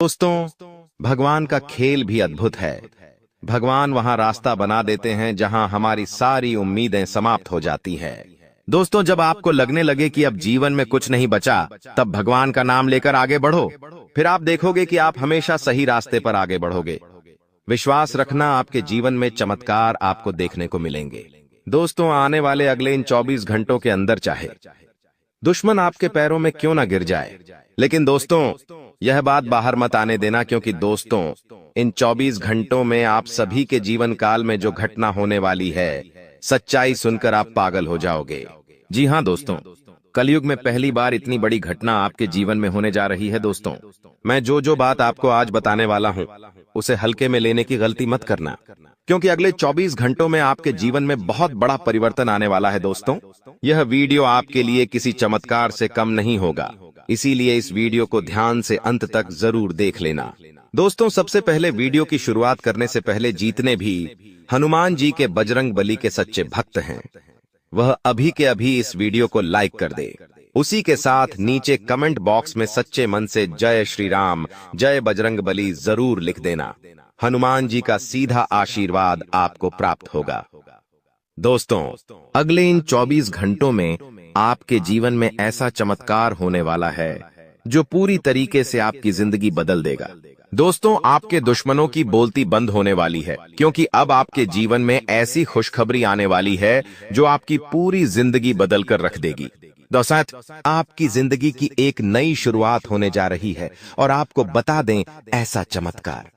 दोस्तों, भगवान का खेल भी अद्भुत है। भगवान वहां रास्ता बना देते हैं जहां हमारी सारी उम्मीदें समाप्त हो जाती है। दोस्तों, जब आपको लगने लगे कि अब जीवन में कुछ नहीं बचा, तब भगवान का नाम लेकर आगे बढ़ो। फिर आप देखोगे कि आप हमेशा सही रास्ते पर आगे बढ़ोगे। विश्वास रखना, आपके जीवन में चमत्कार आपको देखने को मिलेंगे। दोस्तों, आने वाले अगले इन 24 घंटों के अंदर चाहे दुश्मन आपके पैरों में क्यों ना गिर जाए, लेकिन दोस्तों, यह बात बाहर मत आने देना, क्योंकि दोस्तों, इन 24 घंटों में आप सभी के जीवन काल में जो घटना होने वाली है, सच्चाई सुनकर आप पागल हो जाओगे। जी हाँ दोस्तों, कलयुग में पहली बार इतनी बड़ी घटना आपके जीवन में होने जा रही है। दोस्तों, मैं जो बात आपको आज बताने वाला हूँ, उसे हल्के में लेने की गलती मत करना, क्योंकि अगले 24 घंटों में आपके जीवन में बहुत बड़ा परिवर्तन आने वाला है। दोस्तों, यह वीडियो आपके लिए किसी चमत्कार से कम नहीं होगा, इसीलिए इस वीडियो को ध्यान से अंत तक जरूर देख लेना। दोस्तों, सबसे पहले वीडियो की शुरुआत करने से पहले जितने भी हनुमान जी के बजरंग बली के सच्चे भक्त हैं, वह अभी के अभी इस वीडियो को लाइक कर दे। उसी के साथ नीचे कमेंट बॉक्स में सच्चे मन से जय श्री राम, जय बजरंग बली जरूर लिख देना। हनुमान जी का सीधा आशीर्वाद आपको प्राप्त होगा। दोस्तों, अगले इन 24 घंटों में आपके जीवन में ऐसा चमत्कार होने वाला है जो पूरी तरीके से आपकी जिंदगी बदल देगा। दोस्तों, आपके दुश्मनों की बोलती बंद होने वाली है, क्योंकि अब आपके जीवन में ऐसी खुशखबरी आने वाली है जो आपकी पूरी जिंदगी बदल कर रख देगी। दोस्तों, आपकी जिंदगी की एक नई शुरुआत होने जा रही है, और आपको बता दें, ऐसा चमत्कार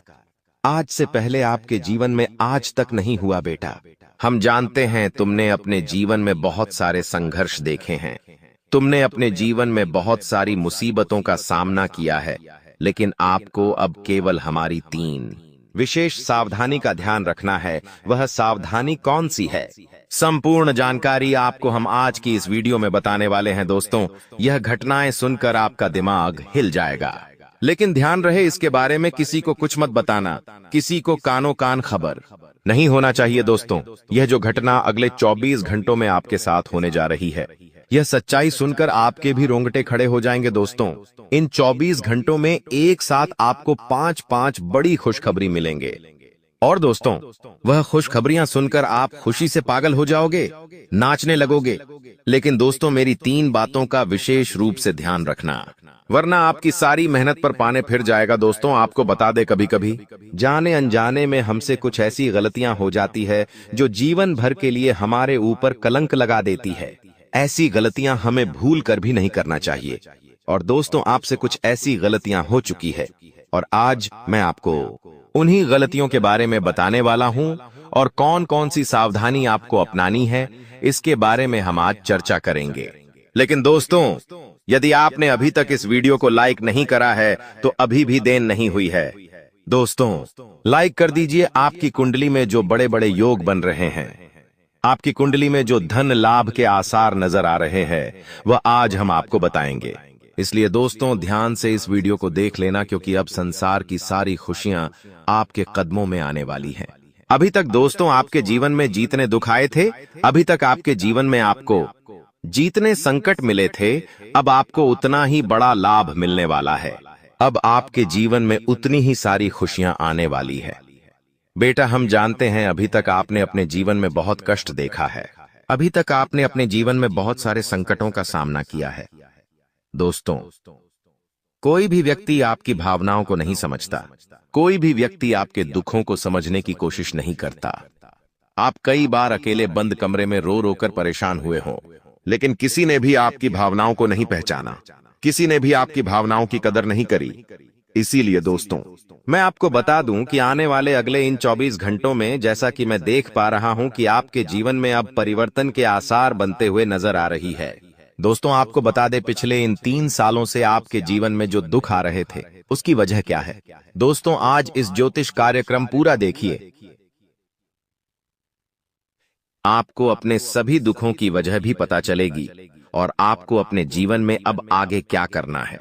आज से पहले आपके जीवन में आज तक नहीं हुआ। बेटा, हम जानते हैं तुमने अपने जीवन में बहुत सारे संघर्ष देखे हैं, तुमने अपने जीवन में बहुत सारी मुसीबतों का सामना किया है, लेकिन आपको अब केवल हमारी 3 विशेष सावधानी का ध्यान रखना है। वह सावधानी कौन सी है? संपूर्ण जानकारी आपको हम आज की इस वीडियो में बताने वाले हैं। दोस्तों, यह घटनाएं सुनकर आपका दिमाग हिल जाएगा, लेकिन ध्यान रहे, इसके बारे में किसी को कुछ मत बताना, किसी को कानो कान खबर नहीं होना चाहिए। दोस्तों, यह जो घटना अगले 24 घंटों में आपके साथ होने जा रही है, यह सच्चाई सुनकर आपके भी रोंगटे खड़े हो जाएंगे। दोस्तों, इन 24 घंटों में एक साथ आपको 5 बड़ी खुशखबरी मिलेंगे, और दोस्तों, वह खुशखबरियां सुनकर आप खुशी से पागल हो जाओगे, नाचने लगोगे। लेकिन दोस्तों, मेरी 3 बातों का विशेष रूप से ध्यान रखना, वरना आपकी सारी मेहनत पर पानी फिर जाएगा। दोस्तों, आपको बता दे, कभी कभी जाने अनजाने में हमसे कुछ ऐसी गलतियां हो जाती है जो जीवन भर के लिए हमारे ऊपर कलंक लगा देती है। ऐसी गलतियां हमें भूल कर भी नहीं करना चाहिए। और दोस्तों, आपसे कुछ ऐसी गलतियां हो चुकी है, और आज मैं आपको उन्हीं गलतियों के बारे में बताने वाला हूं, और कौन कौन सी सावधानी आपको अपनानी है, इसके बारे में हम आज चर्चा करेंगे। लेकिन दोस्तों, यदि आपने अभी तक इस वीडियो को लाइक नहीं करा है, तो अभी भी देर नहीं हुई है। दोस्तों, लाइक कर दीजिए। आपकी कुंडली में जो बड़े बड़े योग बन रहे हैं, आपकी कुंडली में जो धन लाभ के आसार नजर आ रहे हैं, वह आज हम आपको बताएंगे। इसलिए दोस्तों, ध्यान से इस वीडियो को देख लेना, क्योंकि अब संसार की सारी खुशियां आपके कदमों में आने वाली हैं। अभी तक दोस्तों, आपके जीवन में जितने दुख आए थे, अभी तक आपके जीवन में आपको जितने संकट मिले थे, अब आपको उतना ही बड़ा लाभ मिलने वाला है। अब आपके जीवन में उतनी ही सारी खुशियां आने वाली है। बेटा, हम जानते हैं अभी तक आपने अपने जीवन में बहुत कष्ट देखा है, अभी तक आपने अपने जीवन में बहुत सारे संकटों का सामना किया है। दोस्तों, कोई भी व्यक्ति आपकी भावनाओं को नहीं समझता, कोई भी व्यक्ति आपके दुखों को समझने की कोशिश नहीं करता। आप कई बार अकेले बंद कमरे में रो रो कर परेशान हुए हों, लेकिन किसी ने भी आपकी भावनाओं को नहीं पहचाना, किसी ने भी आपकी भावनाओं की कदर नहीं करी। इसीलिए दोस्तों, मैं आपको बता दूं कि आने वाले अगले इन 24 घंटों में, जैसा कि मैं देख पा रहा हूं कि आपके जीवन में अब परिवर्तन के आसार बनते हुए नजर आ रही है। दोस्तों, आपको बता दे, पिछले इन 3 सालों से आपके जीवन में जो दुख आ रहे थे, उसकी वजह क्या है? दोस्तों, आज इस ज्योतिष कार्यक्रम पूरा देखिए, आपको अपने सभी दुखों की वजह भी पता चलेगी, और आपको अपने जीवन में अब आगे क्या करना है,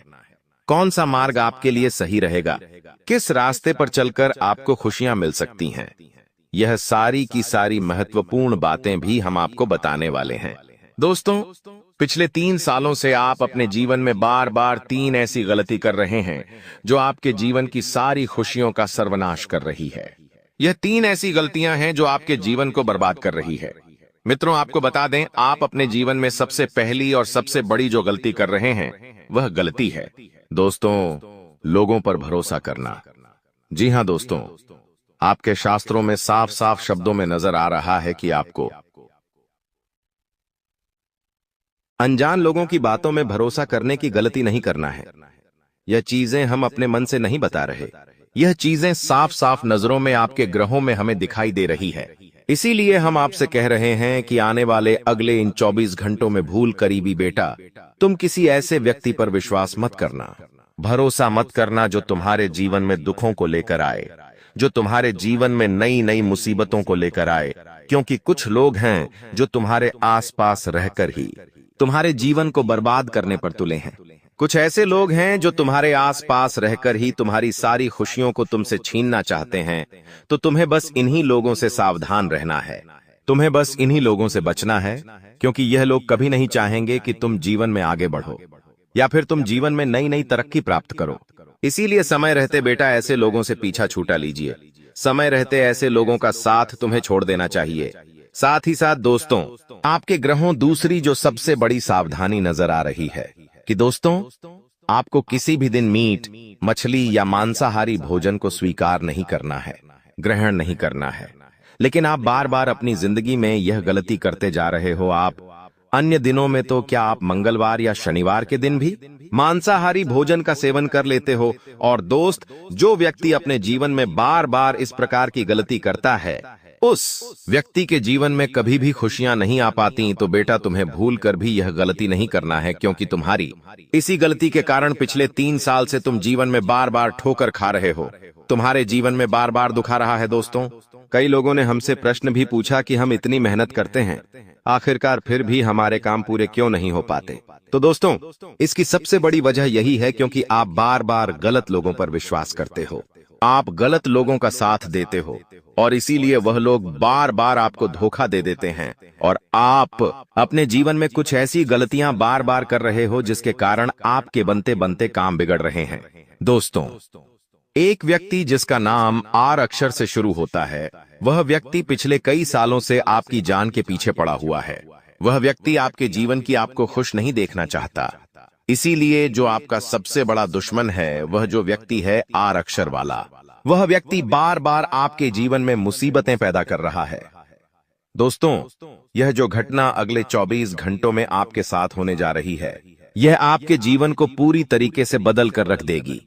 कौन सा मार्ग आपके लिए सही रहेगा, किस रास्ते पर चलकर आपको खुशियां मिल सकती हैं। यह सारी की सारी महत्वपूर्ण बातें भी हम आपको बताने वाले हैं। दोस्तों, पिछले 3 सालों से आप अपने जीवन में बार बार 3 ऐसी गलती कर रहे हैं जो आपके जीवन की सारी खुशियों का सर्वनाश कर रही है। यह 3 ऐसी गलतियां हैं जो आपके जीवन को बर्बाद कर रही है। मित्रों, आपको बता दें, आप अपने जीवन में सबसे पहली और सबसे बड़ी जो गलती कर रहे हैं वह गलती है दोस्तों, लोगों पर भरोसा करना। जी हां दोस्तों, आपके शास्त्रों में साफ साफ शब्दों में नजर आ रहा है कि आपको अनजान लोगों की बातों में भरोसा करने की गलती नहीं करना है। यह चीजें हम अपने मन से नहीं बता रहे, यह चीजें साफ साफ नजरों में आपके ग्रहों में हमें दिखाई दे रही है। इसीलिए हम आपसे कह रहे हैं कि आने वाले अगले इन 24 घंटों में भूल करीबी बेटा, तुम किसी ऐसे व्यक्ति पर विश्वास मत करना, भरोसा मत करना जो तुम्हारे जीवन में दुखों को लेकर आए, जो तुम्हारे जीवन में नई नई मुसीबतों को लेकर आए। क्योंकि कुछ लोग हैं जो तुम्हारे आसपास रहकर ही तुम्हारे जीवन को बर्बाद करने पर तुले हैं। कुछ ऐसे लोग हैं जो तुम्हारे आसपास रहकर ही तुम्हारी सारी खुशियों को तुमसे छीनना चाहते हैं। तो तुम्हें बस इन्हीं लोगों से सावधान रहना है, तुम्हें बस इन्हीं लोगों से बचना है, क्योंकि यह लोग कभी नहीं चाहेंगे कि तुम जीवन में आगे बढ़ो या फिर तुम जीवन में नई नई तरक्की प्राप्त करो। इसीलिए समय रहते बेटा ऐसे लोगों से पीछा छूटा लीजिए। समय रहते ऐसे लोगों का साथ तुम्हें छोड़ देना चाहिए। साथ ही साथ दोस्तों, आपके ग्रहों दूसरी जो सबसे बड़ी सावधानी नजर आ रही है कि दोस्तों, आपको किसी भी दिन मीट, मछली या मांसाहारी भोजन को स्वीकार नहीं करना है, ग्रहण नहीं करना है। लेकिन आप बार बार अपनी जिंदगी में यह गलती करते जा रहे हो। आप अन्य दिनों में तो क्या आप मंगलवार या शनिवार के दिन भी मांसाहारी भोजन का सेवन कर लेते हो। और दोस्त, जो व्यक्ति अपने जीवन में बार बार इस प्रकार की गलती करता है, उस व्यक्ति के जीवन में कभी भी खुशियां नहीं आ पाती। तो बेटा, तुम्हें भूल कर भी यह गलती नहीं करना है, क्योंकि तुम्हारी इसी गलती के कारण पिछले 3 साल से तुम जीवन में बार बार ठोकर खा रहे हो, तुम्हारे जीवन में बार बार दुख आ रहा है। दोस्तों, कई लोगों ने हमसे प्रश्न भी पूछा कि हम इतनी मेहनत करते हैं, आखिरकार फिर भी हमारे काम पूरे क्यों नहीं हो पाते। तो दोस्तों, इसकी सबसे बड़ी वजह यही है क्योंकि आप बार बार गलत लोगों पर विश्वास करते हो, आप गलत लोगों का साथ देते हो, और इसीलिए वह लोग बार बार आपको धोखा दे देते हैं। और आप अपने जीवन में कुछ ऐसी गलतियां बार बार कर रहे हो जिसके कारण आपके बनते बनते काम बिगड़ रहे हैं। दोस्तों, एक व्यक्ति जिसका नाम आर अक्षर से शुरू होता है, वह व्यक्ति पिछले कई सालों से आपकी जान के पीछे पड़ा हुआ है। वह व्यक्ति आपके जीवन की आपको खुश नहीं देखना चाहता। इसीलिए जो आपका सबसे बड़ा दुश्मन है, वह जो व्यक्ति है आर अक्षर वाला, वह व्यक्ति बार बार आपके जीवन में मुसीबतें पैदा कर रहा है। दोस्तों, यह जो घटना अगले 24 घंटों में आपके साथ होने जा रही है, यह आपके जीवन को पूरी तरीके से बदल कर रख देगी।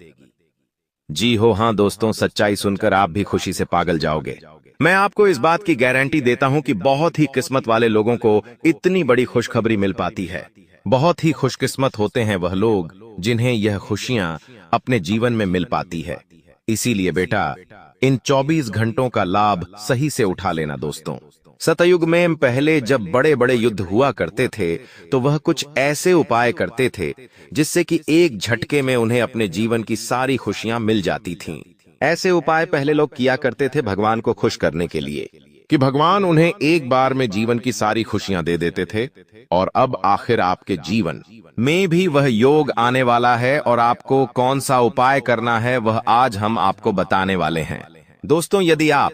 जी हो हाँ दोस्तों, सच्चाई सुनकर आप भी खुशी से पागल जाओगे। मैं आपको इस बात की गारंटी देता हूं कि बहुत ही किस्मत वाले लोगों को इतनी बड़ी खुशखबरी मिल पाती है। बहुत ही खुशकिस्मत होते हैं वह लोग जिन्हें यह खुशियां अपने जीवन में मिल पाती है। इसीलिए बेटा, इन 24 घंटों का लाभ सही से उठा लेना। दोस्तों, सतयुग में पहले जब बड़े बड़े युद्ध हुआ करते थे, तो वह कुछ ऐसे उपाय करते थे जिससे कि एक झटके में उन्हें अपने जीवन की सारी खुशियां मिल जाती थीं। ऐसे उपाय पहले लोग किया करते थे भगवान को खुश करने के लिए, कि भगवान उन्हें एक बार में जीवन की सारी खुशियां दे देते थे। और अब आखिर आपके जीवन में भी वह योग आने वाला है, और आपको कौन सा उपाय करना है वह आज हम आपको बताने वाले हैं। दोस्तों, यदि आप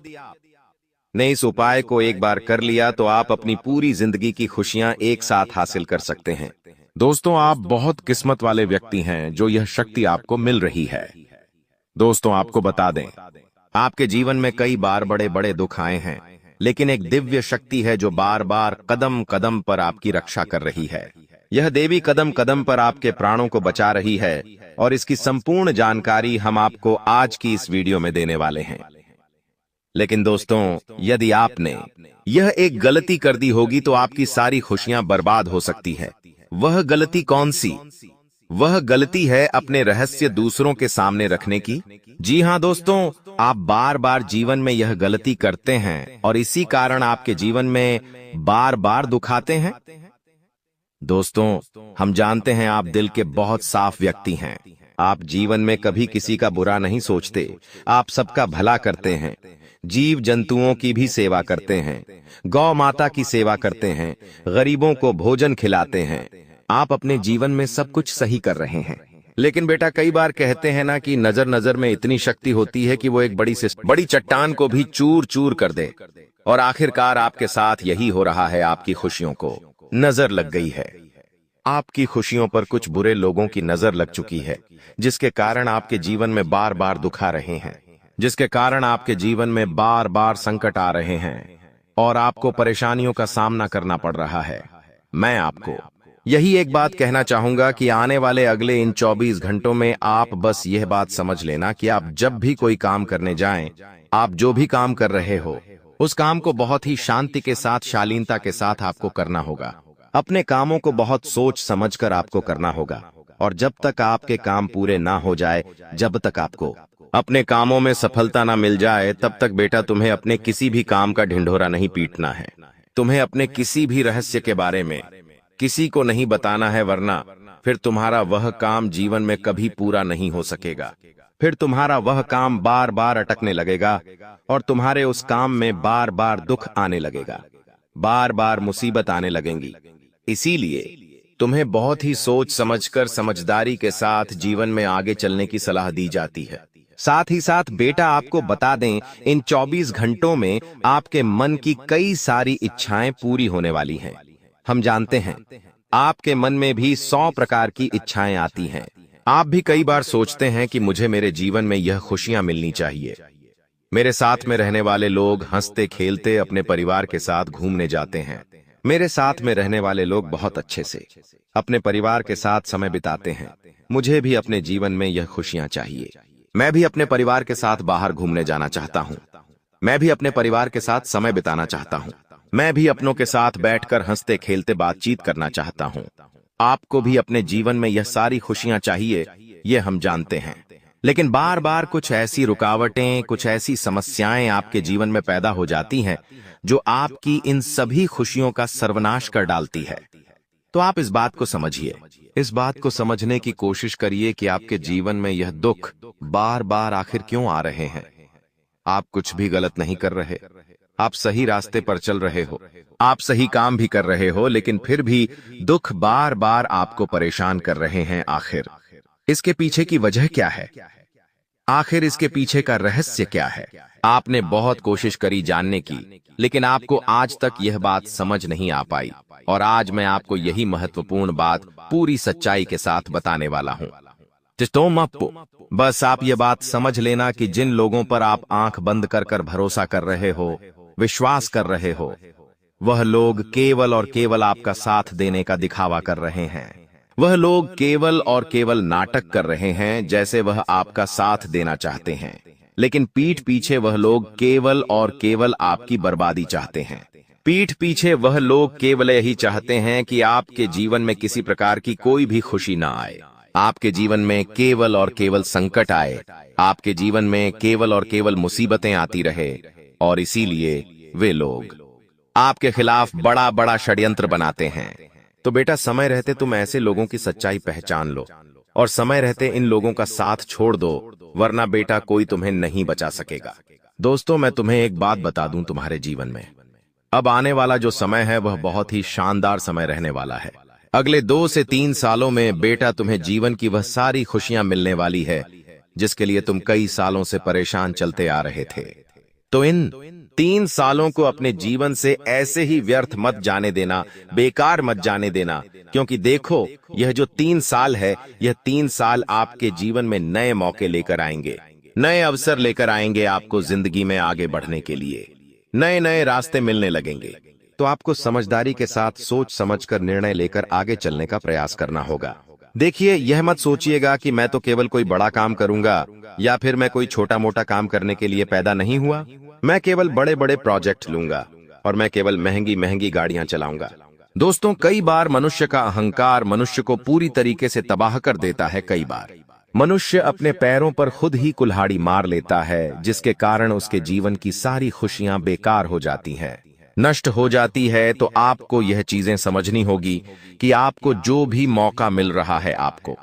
ने इस उपाय को एक बार कर लिया तो आप अपनी पूरी जिंदगी की खुशियां एक साथ हासिल कर सकते हैं। दोस्तों, आप बहुत किस्मत वाले व्यक्ति हैं जो यह शक्ति आपको मिल रही है। दोस्तों, आपको बता दें, आपके जीवन में कई बार बड़े बड़े दुख आए हैं, लेकिन एक दिव्य शक्ति है जो बार बार कदम कदम पर आपकी रक्षा कर रही है। यह देवी कदम कदम पर आपके प्राणों को बचा रही है, और इसकी संपूर्ण जानकारी हम आपको आज की इस वीडियो में देने वाले हैं। लेकिन दोस्तों, यदि आपने यह एक गलती कर दी होगी तो आपकी सारी खुशियां बर्बाद हो सकती है। वह गलती कौन सी? वह गलती है अपने रहस्य दूसरों के सामने रखने की। जी हां दोस्तों, आप बार बार जीवन में यह गलती करते हैं और इसी कारण आपके जीवन में बार बार दुख आते हैं। दोस्तों, हम जानते हैं आप दिल के बहुत साफ व्यक्ति हैं। आप जीवन में कभी किसी का बुरा नहीं सोचते, आप सबका भला करते हैं, जीव जंतुओं की भी सेवा करते हैं, गौ माता की सेवा करते हैं, गरीबों को भोजन खिलाते हैं, आप अपने जीवन में सब कुछ सही कर रहे हैं। लेकिन बेटा कई बार कहते हैं ना कि नजर नजर में इतनी शक्ति होती है कि वो एक बड़ी चट्टान को भी चूर चूर कर दे। और आखिरकार आपके साथ यही हो रहा है। आपकी खुशियों को नजर लग गई है। आपकी खुशियों पर कुछ बुरे लोगों की नजर लग चुकी है, जिसके कारण आपके जीवन में बार बार दुख आ रहे हैं, जिसके कारण आपके जीवन में बार बार संकट आ रहे हैं और आपको परेशानियों का सामना करना पड़ रहा है। मैं आपको यही एक बात कहना चाहूंगा कि आने वाले अगले इन 24 घंटों में आप बस यह बात समझ लेना कि आप जब भी कोई काम करने जाएं, आप जो भी काम कर रहे हो उस काम को बहुत ही शांति के साथ, शालीनता के साथ आपको करना होगा। अपने कामों को बहुत सोच समझकर आपको करना होगा। और जब तक आपके काम पूरे ना हो जाए, जब तक आपको अपने कामों में सफलता ना मिल जाए, तब तक बेटा तुम्हें अपने किसी भी काम का ढिंढोरा नहीं पीटना है। तुम्हें अपने किसी भी रहस्य के बारे में किसी को नहीं बताना है, वरना फिर तुम्हारा वह काम जीवन में कभी पूरा नहीं हो सकेगा। फिर तुम्हारा वह काम बार बार अटकने लगेगा और तुम्हारे उस काम में बार बार दुख आने लगेगा, बार बार मुसीबत आने लगेंगी। इसीलिए तुम्हें बहुत ही सोच समझकर, समझदारी के साथ जीवन में आगे चलने की सलाह दी जाती है। साथ ही साथ बेटा आपको बता दें, इन 24 घंटों में आपके मन की कई सारी इच्छाएं पूरी होने वाली हैं। हम जानते हैं आपके मन में भी 100 प्रकार की इच्छाएं आती हैं। आप भी कई बार सोचते हैं कि मुझे मेरे जीवन में यह खुशियां मिलनी चाहिए, मेरे साथ में रहने वाले लोग हंसते खेलते अपने परिवार के साथ घूमने जाते हैं, मेरे साथ में रहने वाले लोग बहुत अच्छे से अपने परिवार के साथ समय बिताते हैं। मुझे भी अपने जीवन में यह खुशियां चाहिए। मैं भी अपने परिवार के साथ बाहर घूमने जाना चाहता हूं। मैं भी अपने परिवार के साथ समय बिताना चाहता हूं। मैं भी अपनों के साथ बैठकर हंसते खेलते बातचीत करना चाहता हूं। आपको भी अपने जीवन में यह सारी खुशियां चाहिए, ये हम जानते हैं। लेकिन बार बार कुछ ऐसी रुकावटें, कुछ ऐसी समस्याएं आपके जीवन में पैदा हो जाती हैं जो आपकी इन सभी खुशियों का सर्वनाश कर डालती है। तो आप इस बात को समझिए, इस बात को समझने की कोशिश करिए कि आपके जीवन में यह दुख बार बार आखिर क्यों आ रहे हैं। आप कुछ भी गलत नहीं कर रहे, आप सही रास्ते पर चल रहे हो, आप सही काम भी कर रहे हो, लेकिन फिर भी दुख बार बार आपको परेशान कर रहे हैं। आखिर इसके पीछे की वजह क्या है? आखिर इसके पीछे का रहस्य क्या है? आपने बहुत कोशिश करी जानने की, लेकिन आपको आज तक यह बात समझ नहीं आ पाई। और आज मैं आपको यही महत्वपूर्ण बात पूरी सच्चाई के साथ बताने वाला हूं। बस आप ये बात समझ लेना कि जिन लोगों पर आप आंख बंद कर कर भरोसा कर रहे हो, विश्वास कर रहे हो, वह लोग केवल और केवल आपका साथ देने का दिखावा कर रहे हैं। वह लोग केवल और केवल नाटक कर रहे हैं, जैसे वह आपका साथ देना चाहते हैं, लेकिन पीठ पीछे वह लोग केवल और केवल आपकी बर्बादी चाहते हैं। पीठ पीछे वह लोग केवल यही चाहते हैं कि आपके जीवन में किसी प्रकार की कोई भी खुशी ना आए, आपके जीवन में केवल और केवल संकट आए, आपके जीवन में केवल और केवल मुसीबतें आती रहे। और इसीलिए वे लोग आपके खिलाफ बड़ा बड़ा षड्यंत्र बनाते हैं। तो बेटा समय रहते तुम ऐसे लोगों की सच्चाई पहचान लो और समय रहते इन लोगों का साथ छोड़ दो, वरना बेटा कोई तुम्हें नहीं बचा सकेगा। दोस्तों, मैं तुम्हें एक बात बता दूं, तुम्हारे जीवन में अब आने वाला जो समय है वह बहुत ही शानदार समय रहने वाला है। अगले 2 से 3 सालों में बेटा तुम्हें जीवन की वह सारी खुशियां मिलने वाली है जिसके लिए तुम कई सालों से परेशान चलते आ रहे थे। तो इन 3 सालों को अपने जीवन से ऐसे ही व्यर्थ मत जाने देना, बेकार मत जाने देना, क्योंकि देखो यह जो 3 साल है, यह 3 साल आपके जीवन में नए मौके लेकर आएंगे, नए अवसर लेकर आएंगे आपको जिंदगी में आगे बढ़ने के लिए। नए नए रास्ते मिलने लगेंगे। तो आपको समझदारी के साथ सोच समझकर निर्णय लेकर आगे चलने का प्रयास करना होगा। देखिए, यह मत सोचिएगा कि मैं तो केवल कोई बड़ा काम करूंगा या फिर मैं कोई छोटा मोटा काम करने के लिए पैदा नहीं हुआ। मैं केवल बड़े बड़े प्रोजेक्ट लूंगा और मैं केवल महंगी महंगी गाड़ियां चलाऊंगा। दोस्तों, कई बार मनुष्य का अहंकार मनुष्य को पूरी तरीके से तबाह कर देता है। कई बार मनुष्य अपने पैरों पर खुद ही कुल्हाड़ी मार लेता है, जिसके कारण उसके जीवन की सारी खुशियां बेकार हो जाती हैं, नष्ट हो जाती है। तो आपको यह चीजें समझनी होगी कि आपको जो भी मौका मिल रहा है, आपको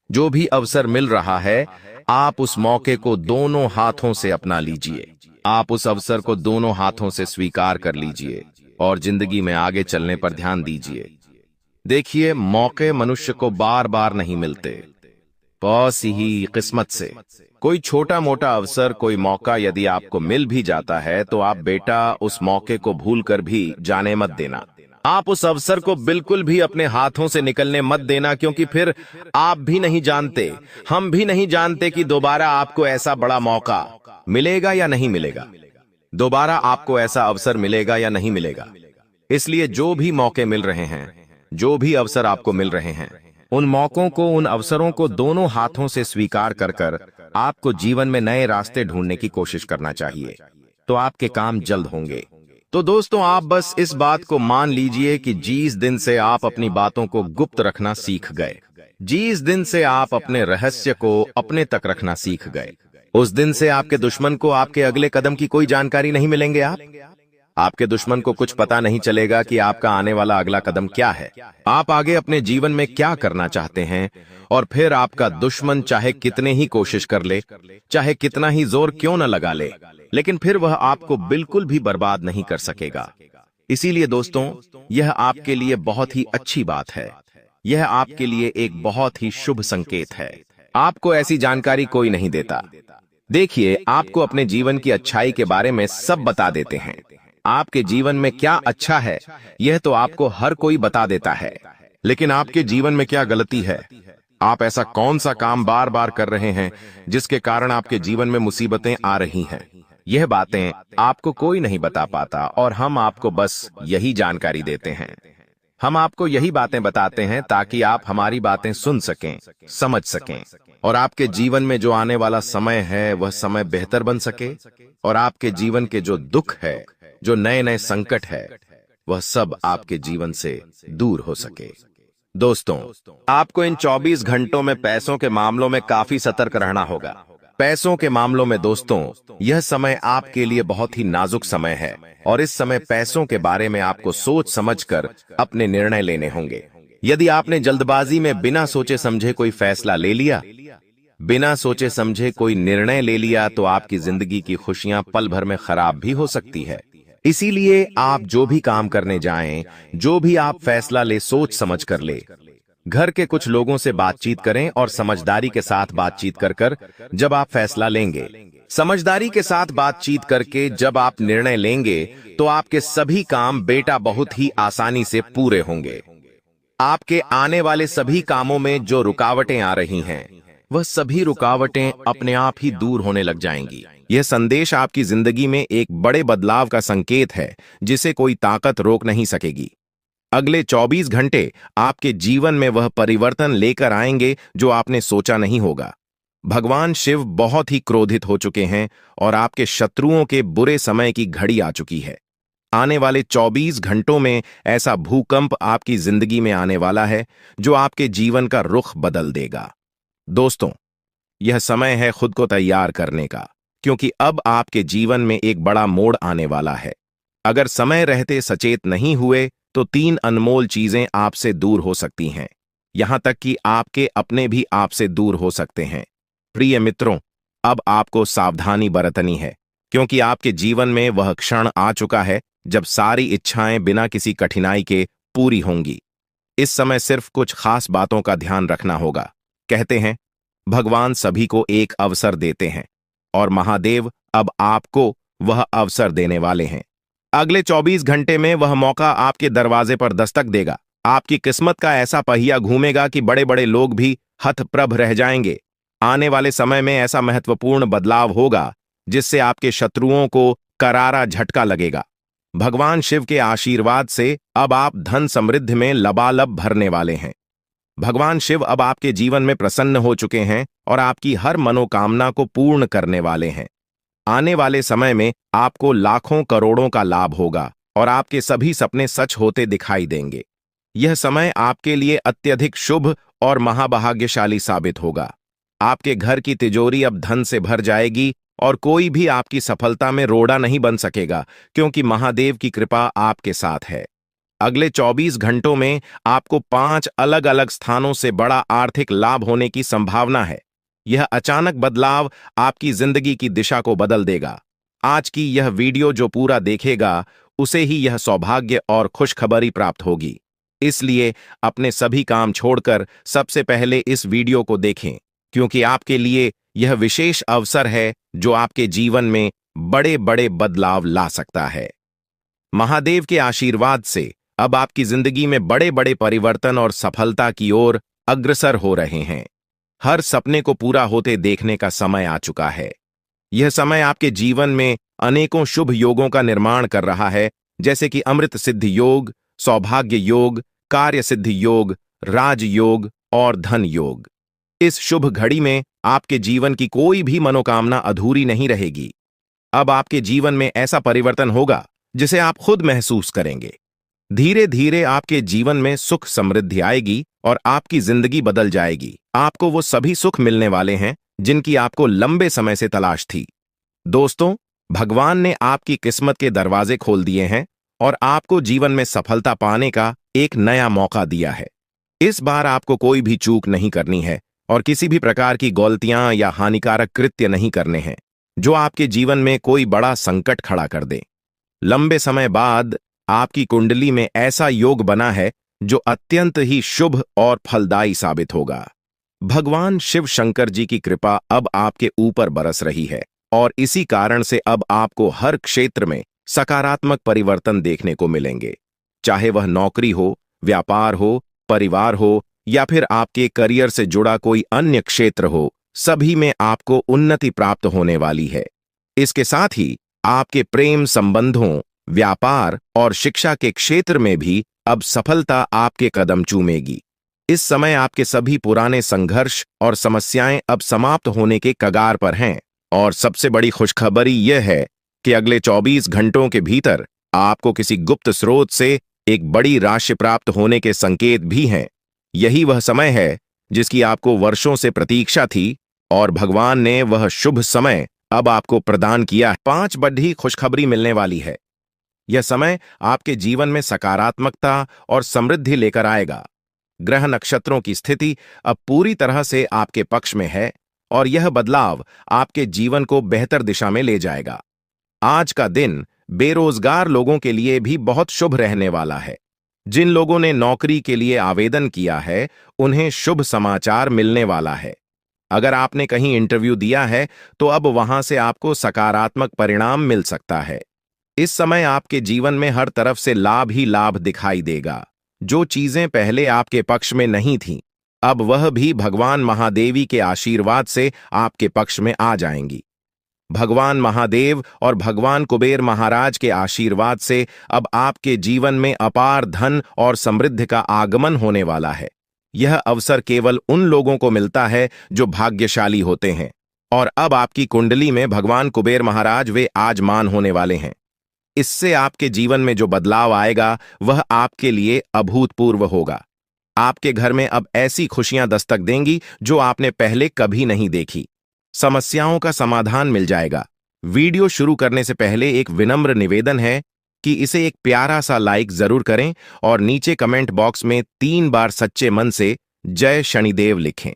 जो भी अवसर मिल रहा है, आप उस मौके को दोनों हाथों से अपना लीजिए। आप उस अवसर को दोनों हाथों से स्वीकार कर लीजिए और जिंदगी में आगे चलने पर ध्यान दीजिए। देखिए, मौके मनुष्य को बार बार नहीं मिलते, बस ही किस्मत से। कोई छोटा मोटा अवसर, कोई मौका यदि आपको मिल भी जाता है तो आप बेटा उस मौके को भूलकर भी जाने मत देना। आप उस अवसर को बिल्कुल भी अपने हाथों से निकलने मत देना, क्योंकि फिर आप भी नहीं जानते, हम भी नहीं जानते कि दोबारा आपको ऐसा बड़ा मौका मिलेगा या नहीं मिलेगा, दोबारा आपको ऐसा अवसर मिलेगा या नहीं मिलेगा। इसलिए जो भी मौके मिल रहे हैं, जो भी अवसर आपको मिल रहे हैं, उन मौकों को, उन अवसरों को दोनों हाथों से स्वीकार कर कर आपको जीवन में नए रास्ते ढूंढने की कोशिश करना चाहिए, तो आपके काम जल्द होंगे। तो दोस्तों, आप बस इस बात को मान लीजिए कि जिस दिन से आप अपनी बातों को गुप्त रखना सीख गए, जिस दिन से आप अपने रहस्य को अपने तक रखना सीख गए, उस दिन से आपके दुश्मन को आपके अगले कदम की कोई जानकारी नहीं मिलेंगे। आपके दुश्मन को कुछ पता नहीं चलेगा कि आपका आने वाला अगला कदम क्या है, आप आगे अपने जीवन में क्या करना चाहते हैं। और फिर आपका दुश्मन चाहे कितने ही कोशिश कर ले, चाहे कितना ही जोर क्यों न लगा ले, लेकिन फिर वह आपको बिल्कुल भी बर्बाद नहीं कर सकेगा। इसीलिए दोस्तों, यह आपके लिए बहुत ही अच्छी बात है, यह आपके लिए एक बहुत ही शुभ संकेत है। आपको ऐसी जानकारी कोई नहीं देता। देखिए, आपको अपने जीवन की अच्छाई के बारे में सब बता देते हैं। आपके जीवन में क्या अच्छा है, यह तो आपको हर कोई बता देता है, लेकिन आपके जीवन में क्या गलती है, आप ऐसा कौन सा काम बार बार कर रहे हैं जिसके कारण आपके जीवन में मुसीबतें आ रही हैं, यह बातें आपको कोई नहीं बता पाता, और हम आपको बस यही जानकारी देते हैं। हम आपको यही बातें बताते हैं ताकि आप हमारी बातें सुन सकें, समझ सकें, और आपके जीवन में जो आने वाला समय है वह समय बेहतर बन सके, और आपके जीवन के जो दुख है, जो नए नए संकट है, वह सब आपके जीवन से दूर हो सके। दोस्तों, आपको इन 24 घंटों में पैसों के मामलों में काफी सतर्क रहना होगा। पैसों के मामलों में दोस्तों, यह समय आपके लिए बहुत ही नाजुक समय है, और इस समय पैसों के बारे में आपको सोच समझकर अपने निर्णय लेने होंगे। यदि आपने जल्दबाजी में बिना सोचे समझे कोई फैसला ले लिया, बिना सोचे समझे कोई निर्णय ले लिया, तो आपकी जिंदगी की खुशियां पल भर में खराब भी हो सकती है। इसीलिए आप जो भी काम करने जाएं, जो भी आप फैसला ले, सोच समझ कर ले। घर के कुछ लोगों से बातचीत करें और समझदारी के साथ बातचीत कर कर जब आप फैसला लेंगे, समझदारी के साथ बातचीत करके जब आप निर्णय लेंगे, तो आपके सभी काम बेटा बहुत ही आसानी से पूरे होंगे। आपके आने वाले सभी कामों में जो रुकावटें आ रही हैं, वह सभी रुकावटें अपने आप ही दूर होने लग जाएंगी। यह संदेश आपकी जिंदगी में एक बड़े बदलाव का संकेत है, जिसे कोई ताकत रोक नहीं सकेगी। अगले 24 घंटे आपके जीवन में वह परिवर्तन लेकर आएंगे जो आपने सोचा नहीं होगा। भगवान शिव बहुत ही क्रोधित हो चुके हैं, और आपके शत्रुओं के बुरे समय की घड़ी आ चुकी है। आने वाले 24 घंटों में ऐसा भूकंप आपकी जिंदगी में आने वाला है जो आपके जीवन का रुख बदल देगा। दोस्तों, यह समय है खुद को तैयार करने का, क्योंकि अब आपके जीवन में एक बड़ा मोड़ आने वाला है। अगर समय रहते सचेत नहीं हुए तो 3 अनमोल चीजें आपसे दूर हो सकती हैं, यहां तक कि आपके अपने भी आपसे दूर हो सकते हैं। प्रिय मित्रों, अब आपको सावधानी बरतनी है, क्योंकि आपके जीवन में वह क्षण आ चुका है जब सारी इच्छाएं बिना किसी कठिनाई के पूरी होंगी। इस समय सिर्फ कुछ खास बातों का ध्यान रखना होगा। कहते हैं, भगवान सभी को एक अवसर देते हैं, और महादेव अब आपको वह अवसर देने वाले हैं। अगले 24 घंटे में वह मौका आपके दरवाजे पर दस्तक देगा। आपकी किस्मत का ऐसा पहिया घूमेगा कि बड़े बड़े लोग भी हतप्रभ रह जाएंगे। आने वाले समय में ऐसा महत्वपूर्ण बदलाव होगा जिससे आपके शत्रुओं को करारा झटका लगेगा। भगवान शिव के आशीर्वाद से अब आप धन समृद्धि में लबालब भरने वाले हैं। भगवान शिव अब आपके जीवन में प्रसन्न हो चुके हैं और आपकी हर मनोकामना को पूर्ण करने वाले हैं। आने वाले समय में आपको लाखों करोड़ों का लाभ होगा और आपके सभी सपने सच होते दिखाई देंगे। यह समय आपके लिए अत्यधिक शुभ और महाभाग्यशाली साबित होगा। आपके घर की तिजोरी अब धन से भर जाएगी और कोई भी आपकी सफलता में रोड़ा नहीं बन सकेगा, क्योंकि महादेव की कृपा आपके साथ है। अगले 24 घंटों में आपको 5 अलग अलग स्थानों से बड़ा आर्थिक लाभ होने की संभावना है। यह अचानक बदलाव आपकी जिंदगी की दिशा को बदल देगा। आज की यह वीडियो जो पूरा देखेगा, उसे ही यह सौभाग्य और खुशखबरी प्राप्त होगी। इसलिए अपने सभी काम छोड़कर सबसे पहले इस वीडियो को देखें, क्योंकि आपके लिए यह विशेष अवसर है जो आपके जीवन में बड़े बड़े बदलाव ला सकता है। महादेव के आशीर्वाद से अब आपकी जिंदगी में बड़े बड़े परिवर्तन और सफलता की ओर अग्रसर हो रहे हैं। हर सपने को पूरा होते देखने का समय आ चुका है। यह समय आपके जीवन में अनेकों शुभ योगों का निर्माण कर रहा है, जैसे कि अमृत सिद्धि योग, सौभाग्य योग, कार्य सिद्धि योग, राजयोग और धन योग। इस शुभ घड़ी में आपके जीवन की कोई भी मनोकामना अधूरी नहीं रहेगी। अब आपके जीवन में ऐसा परिवर्तन होगा जिसे आप खुद महसूस करेंगे। धीरे धीरे आपके जीवन में सुख समृद्धि आएगी और आपकी जिंदगी बदल जाएगी। आपको वो सभी सुख मिलने वाले हैं जिनकी आपको लंबे समय से तलाश थी। दोस्तों, भगवान ने आपकी किस्मत के दरवाजे खोल दिए हैं और आपको जीवन में सफलता पाने का एक नया मौका दिया है। इस बार आपको कोई भी चूक नहीं करनी है और किसी भी प्रकार की गलतियां या हानिकारक कृत्य नहीं करने हैं जो आपके जीवन में कोई बड़ा संकट खड़ा कर दे। लंबे समय बाद आपकी कुंडली में ऐसा योग बना है जो अत्यंत ही शुभ और फलदायी साबित होगा। भगवान शिव शंकर जी की कृपा अब आपके ऊपर बरस रही है और इसी कारण से अब आपको हर क्षेत्र में सकारात्मक परिवर्तन देखने को मिलेंगे। चाहे वह नौकरी हो, व्यापार हो, परिवार हो या फिर आपके करियर से जुड़ा कोई अन्य क्षेत्र हो, सभी में आपको उन्नति प्राप्त होने वाली है। इसके साथ ही आपके प्रेम संबंधों, व्यापार और शिक्षा के क्षेत्र में भी अब सफलता आपके कदम चूमेगी। इस समय आपके सभी पुराने संघर्ष और समस्याएं अब समाप्त होने के कगार पर हैं और सबसे बड़ी खुशखबरी यह है कि अगले 24 घंटों के भीतर आपको किसी गुप्त स्रोत से एक बड़ी राशि प्राप्त होने के संकेत भी हैं। यही वह समय है जिसकी आपको वर्षों से प्रतीक्षा थी और भगवान ने वह शुभ समय अब आपको प्रदान किया। 5 बड़ी खुशखबरी मिलने वाली है। यह समय आपके जीवन में सकारात्मकता और समृद्धि लेकर आएगा। ग्रह नक्षत्रों की स्थिति अब पूरी तरह से आपके पक्ष में है और यह बदलाव आपके जीवन को बेहतर दिशा में ले जाएगा। आज का दिन बेरोजगार लोगों के लिए भी बहुत शुभ रहने वाला है। जिन लोगों ने नौकरी के लिए आवेदन किया है, उन्हें शुभ समाचार मिलने वाला है। अगर आपने कहीं इंटरव्यू दिया है तो अब वहां से आपको सकारात्मक परिणाम मिल सकता है। इस समय आपके जीवन में हर तरफ से लाभ ही लाभ दिखाई देगा। जो चीजें पहले आपके पक्ष में नहीं थीं, अब वह भी भगवान महादेवी के आशीर्वाद से आपके पक्ष में आ जाएंगी। भगवान महादेव और भगवान कुबेर महाराज के आशीर्वाद से अब आपके जीवन में अपार धन और समृद्धि का आगमन होने वाला है। यह अवसर केवल उन लोगों को मिलता है जो भाग्यशाली होते हैं और अब आपकी कुंडली में भगवान कुबेर महाराज वे आजमान होने वाले हैं। इससे आपके जीवन में जो बदलाव आएगा वह आपके लिए अभूतपूर्व होगा। आपके घर में अब ऐसी खुशियां दस्तक देंगी जो आपने पहले कभी नहीं देखी। समस्याओं का समाधान मिल जाएगा। वीडियो शुरू करने से पहले एक विनम्र निवेदन है कि इसे एक प्यारा सा लाइक जरूर करें और नीचे कमेंट बॉक्स में 3 बार सच्चे मन से जय शनिदेव लिखें।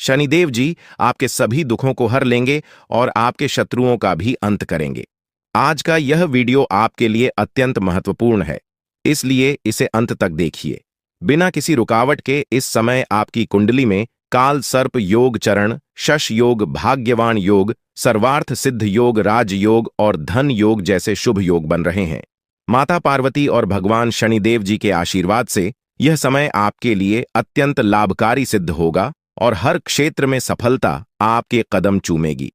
शनिदेव जी आपके सभी दुखों को हर लेंगे और आपके शत्रुओं का भी अंत करेंगे। आज का यह वीडियो आपके लिए अत्यंत महत्वपूर्ण है, इसलिए इसे अंत तक देखिए। बिना किसी रुकावट के इस समय आपकी कुंडली में काल सर्प योग चरण, शश योग, भाग्यवान योग, सर्वार्थ सिद्ध योग, राजयोग और धन योग जैसे शुभ योग बन रहे हैं। माता पार्वती और भगवान शनिदेव जी के आशीर्वाद से यह समय आपके लिए अत्यंत लाभकारी सिद्ध होगा और हर क्षेत्र में सफलता आपके कदम चूमेगी।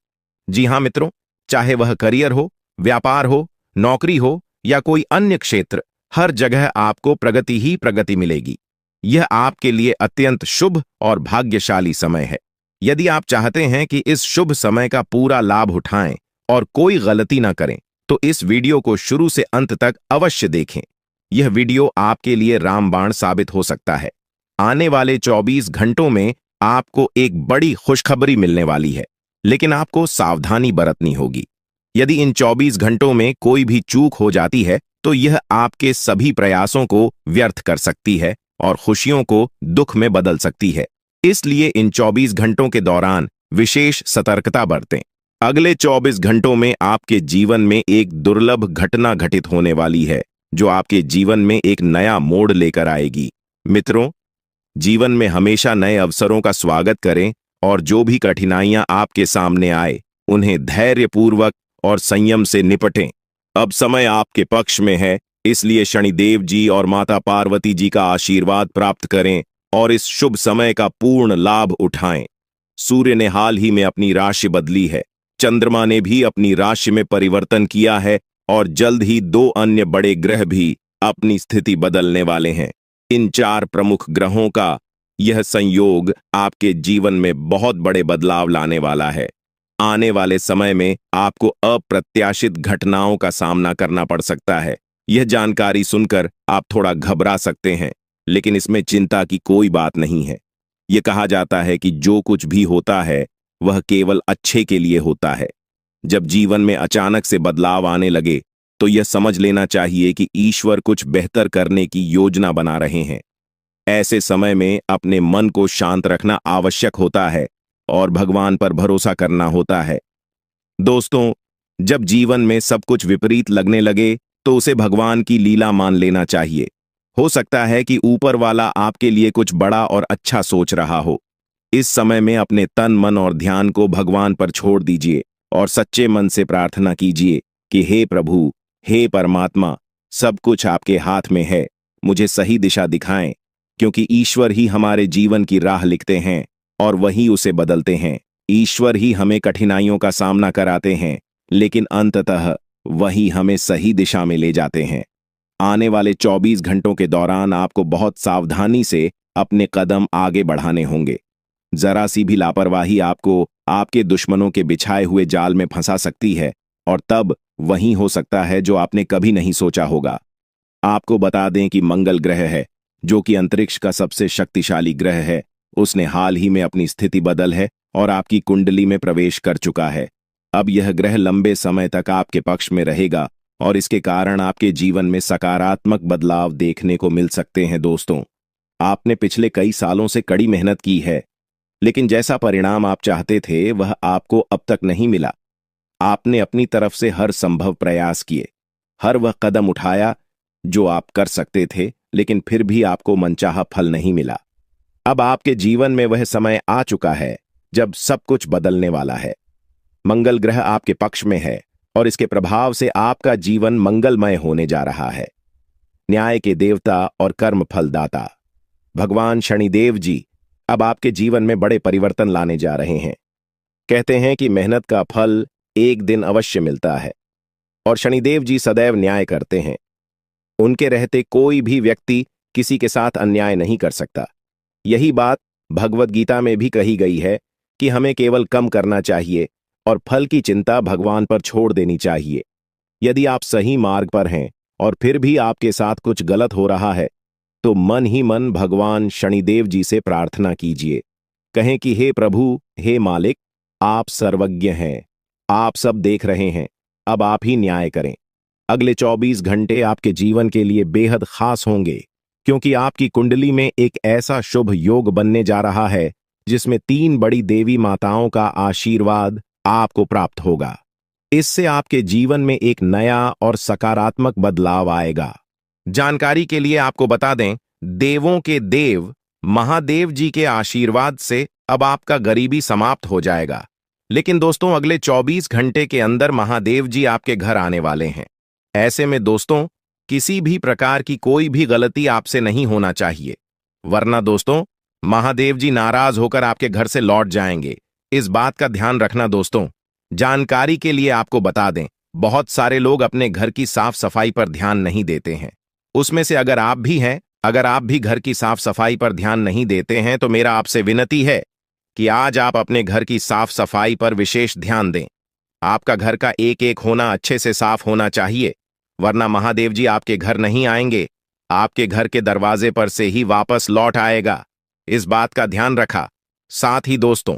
जी हाँ मित्रों, चाहे वह करियर हो, व्यापार हो, नौकरी हो या कोई अन्य क्षेत्र, हर जगह आपको प्रगति ही प्रगति मिलेगी। यह आपके लिए अत्यंत शुभ और भाग्यशाली समय है। यदि आप चाहते हैं कि इस शुभ समय का पूरा लाभ उठाएं और कोई गलती ना करें, तो इस वीडियो को शुरू से अंत तक अवश्य देखें। यह वीडियो आपके लिए रामबाण साबित हो सकता है। आने वाले 24 घंटों में आपको एक बड़ी खुशखबरी मिलने वाली है, लेकिन आपको सावधानी बरतनी होगी। यदि इन 24 घंटों में कोई भी चूक हो जाती है तो यह आपके सभी प्रयासों को व्यर्थ कर सकती है और खुशियों को दुख में बदल सकती है। इसलिए इन 24 घंटों के दौरान विशेष सतर्कता बरतें। अगले 24 घंटों में आपके जीवन में एक दुर्लभ घटना घटित होने वाली है जो आपके जीवन में एक नया मोड़ लेकर आएगी। मित्रों, जीवन में हमेशा नए अवसरों का स्वागत करें और जो भी कठिनाइयां आपके सामने आए उन्हें धैर्यपूर्वक और संयम से निपटें। अब समय आपके पक्ष में है, इसलिए शनिदेव जी और माता पार्वती जी का आशीर्वाद प्राप्त करें और इस शुभ समय का पूर्ण लाभ उठाएं। सूर्य ने हाल ही में अपनी राशि बदली है, चंद्रमा ने भी अपनी राशि में परिवर्तन किया है और जल्द ही 2 अन्य बड़े ग्रह भी अपनी स्थिति बदलने वाले हैं। इन 4 प्रमुख ग्रहों का यह संयोग आपके जीवन में बहुत बड़े बदलाव लाने वाला है। आने वाले समय में आपको अप्रत्याशित घटनाओं का सामना करना पड़ सकता है। यह जानकारी सुनकर आप थोड़ा घबरा सकते हैं, लेकिन इसमें चिंता की कोई बात नहीं है। यह कहा जाता है कि जो कुछ भी होता है वह केवल अच्छे के लिए होता है। जब जीवन में अचानक से बदलाव आने लगे तो यह समझ लेना चाहिए कि ईश्वर कुछ बेहतर करने की योजना बना रहे हैं। ऐसे समय में अपने मन को शांत रखना आवश्यक होता है और भगवान पर भरोसा करना होता है। दोस्तों, जब जीवन में सब कुछ विपरीत लगने लगे तो उसे भगवान की लीला मान लेना चाहिए। हो सकता है कि ऊपर वाला आपके लिए कुछ बड़ा और अच्छा सोच रहा हो। इस समय में अपने तन, मन और ध्यान को भगवान पर छोड़ दीजिए और सच्चे मन से प्रार्थना कीजिए कि हे प्रभु, हे परमात्मा, सब कुछ आपके हाथ में है, मुझे सही दिशा दिखाएं, क्योंकि ईश्वर ही हमारे जीवन की राह लिखते हैं और वही उसे बदलते हैं। ईश्वर ही हमें कठिनाइयों का सामना कराते हैं, लेकिन अंततः वही हमें सही दिशा में ले जाते हैं। आने वाले 24 घंटों के दौरान आपको बहुत सावधानी से अपने कदम आगे बढ़ाने होंगे। जरा सी भी लापरवाही आपको आपके दुश्मनों के बिछाए हुए जाल में फंसा सकती है और तब वही हो सकता है जो आपने कभी नहीं सोचा होगा। आपको बता दें कि मंगल ग्रह है, जो कि अंतरिक्ष का सबसे शक्तिशाली ग्रह है, उसने हाल ही में अपनी स्थिति बदल है और आपकी कुंडली में प्रवेश कर चुका है। अब यह ग्रह लंबे समय तक आपके पक्ष में रहेगा और इसके कारण आपके जीवन में सकारात्मक बदलाव देखने को मिल सकते हैं। दोस्तों, आपने पिछले कई सालों से कड़ी मेहनत की है, लेकिन जैसा परिणाम आप चाहते थे वह आपको अब तक नहीं मिला। आपने अपनी तरफ से हर संभव प्रयास किए, हर वह कदम उठाया जो आप कर सकते थे, लेकिन फिर भी आपको मनचाहा फल नहीं मिला। अब आपके जीवन में वह समय आ चुका है जब सब कुछ बदलने वाला है। मंगल ग्रह आपके पक्ष में है और इसके प्रभाव से आपका जीवन मंगलमय होने जा रहा है। न्याय के देवता और कर्म फलदाता भगवान शनिदेव जी अब आपके जीवन में बड़े परिवर्तन लाने जा रहे हैं। कहते हैं कि मेहनत का फल एक दिन अवश्य मिलता है और शनिदेव जी सदैव न्याय करते हैं। उनके रहते कोई भी व्यक्ति किसी के साथ अन्याय नहीं कर सकता। यही बात भगवद गीता में भी कही गई है कि हमें केवल कम करना चाहिए और फल की चिंता भगवान पर छोड़ देनी चाहिए। यदि आप सही मार्ग पर हैं और फिर भी आपके साथ कुछ गलत हो रहा है तो मन ही मन भगवान शनिदेव जी से प्रार्थना कीजिए। कहें कि हे प्रभु, हे मालिक, आप सर्वज्ञ हैं, आप सब देख रहे हैं, अब आप ही न्याय करें। अगले 24 घंटे आपके जीवन के लिए बेहद खास होंगे, क्योंकि आपकी कुंडली में एक ऐसा शुभ योग बनने जा रहा है जिसमें 3 बड़ी देवी माताओं का आशीर्वाद आपको प्राप्त होगा। इससे आपके जीवन में एक नया और सकारात्मक बदलाव आएगा। जानकारी के लिए आपको बता दें, देवों के देव महादेव जी के आशीर्वाद से अब आपका गरीबी समाप्त हो जाएगा। लेकिन दोस्तों, अगले 24 घंटे के अंदर महादेव जी आपके घर आने वाले हैं। ऐसे में दोस्तों, किसी भी प्रकार की कोई भी गलती आपसे नहीं होना चाहिए, वरना दोस्तों महादेव जी नाराज होकर आपके घर से लौट जाएंगे। इस बात का ध्यान रखना दोस्तों। जानकारी के लिए आपको बता दें, बहुत सारे लोग अपने घर की साफ सफाई पर ध्यान नहीं देते हैं। उसमें से अगर आप भी हैं, अगर आप भी घर की साफ सफाई पर ध्यान नहीं देते हैं तो मेरा आपसे विनती है कि आज आप अपने घर की साफ सफाई पर विशेष ध्यान दें। आपका घर का एक एक होना अच्छे से साफ होना चाहिए, वरना महादेव जी आपके घर नहीं आएंगे, आपके घर के दरवाजे पर से ही वापस लौट आएगा। इस बात का ध्यान रखा। साथ ही दोस्तों,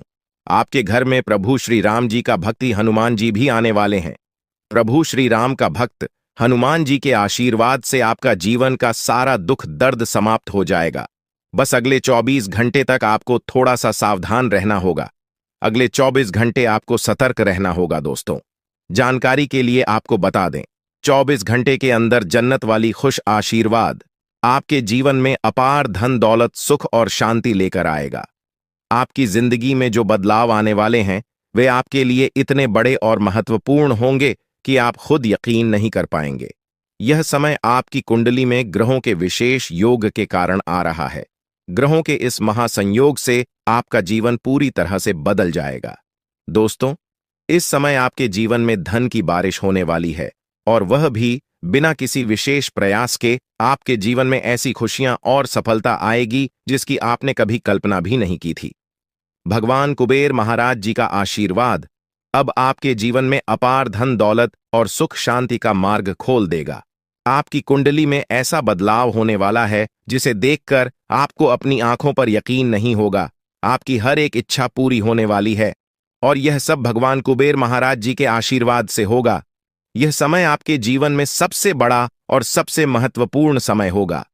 आपके घर में प्रभु श्री राम जी का भक्ति हनुमान जी भी आने वाले हैं। प्रभु श्री राम का भक्त हनुमान जी के आशीर्वाद से आपका जीवन का सारा दुख दर्द समाप्त हो जाएगा। बस अगले 24 घंटे तक आपको थोड़ा सा सावधान रहना होगा। अगले 24 घंटे आपको सतर्क रहना होगा। दोस्तों, जानकारी के लिए आपको बता दें, 24 घंटे के अंदर जन्नत वाली खुश आशीर्वाद आपके जीवन में अपार धन दौलत सुख और शांति लेकर आएगा। आपकी जिंदगी में जो बदलाव आने वाले हैं वे आपके लिए इतने बड़े और महत्वपूर्ण होंगे कि आप खुद यकीन नहीं कर पाएंगे। यह समय आपकी कुंडली में ग्रहों के विशेष योग के कारण आ रहा है। ग्रहों के इस महासंयोग से आपका जीवन पूरी तरह से बदल जाएगा। दोस्तों, इस समय आपके जीवन में धन की बारिश होने वाली है, और वह भी बिना किसी विशेष प्रयास के। आपके जीवन में ऐसी खुशियां और सफलता आएगी जिसकी आपने कभी कल्पना भी नहीं की थी। भगवान कुबेर महाराज जी का आशीर्वाद अब आपके जीवन में अपार धन दौलत और सुख शांति का मार्ग खोल देगा। आपकी कुंडली में ऐसा बदलाव होने वाला है जिसे देखकर आपको अपनी आंखों पर यकीन नहीं होगा। आपकी हर एक इच्छा पूरी होने वाली है, और यह सब भगवान कुबेर महाराज जी के आशीर्वाद से होगा। यह समय आपके जीवन में सबसे बड़ा और सबसे महत्वपूर्ण समय होगा।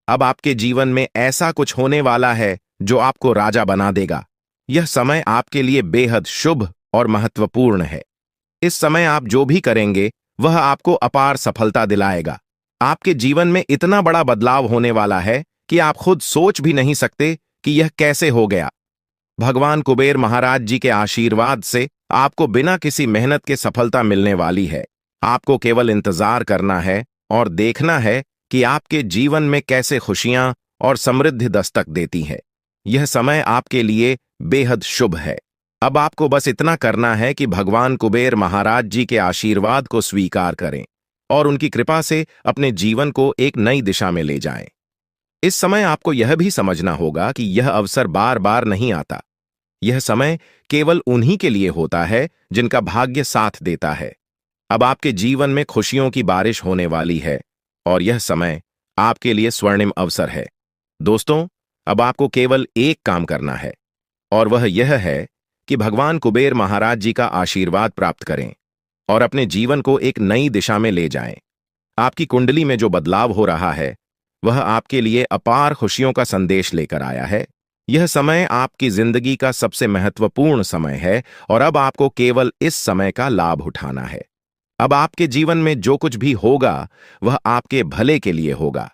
अब आपके जीवन में ऐसा कुछ होने वाला है जो आपको राजा बना देगा। यह समय आपके लिए बेहद शुभ और महत्वपूर्ण है। इस समय आप जो भी करेंगे वह आपको अपार सफलता दिलाएगा। आपके जीवन में इतना बड़ा बदलाव होने वाला है कि आप खुद सोच भी नहीं सकते कि यह कैसे हो गया। भगवान कुबेर महाराज जी के आशीर्वाद से आपको बिना किसी मेहनत के सफलता मिलने वाली है। आपको केवल इंतजार करना है और देखना है कि आपके जीवन में कैसे खुशियां और समृद्धि दस्तक देती है। यह समय आपके लिए बेहद शुभ है। अब आपको बस इतना करना है कि भगवान कुबेर महाराज जी के आशीर्वाद को स्वीकार करें और उनकी कृपा से अपने जीवन को एक नई दिशा में ले जाएं। इस समय आपको यह भी समझना होगा कि यह अवसर बार बार नहीं आता। यह समय केवल उन्हीं के लिए होता है जिनका भाग्य साथ देता है। अब आपके जीवन में खुशियों की बारिश होने वाली है, और यह समय आपके लिए स्वर्णिम अवसर है। दोस्तों, अब आपको केवल एक काम करना है, और वह यह है कि भगवान कुबेर महाराज जी का आशीर्वाद प्राप्त करें और अपने जीवन को एक नई दिशा में ले जाएं। आपकी कुंडली में जो बदलाव हो रहा है वह आपके लिए अपार खुशियों का संदेश लेकर आया है। यह समय आपकी जिंदगी का सबसे महत्वपूर्ण समय है, और अब आपको केवल इस समय का लाभ उठाना है। अब आपके जीवन में जो कुछ भी होगा वह आपके भले के लिए होगा।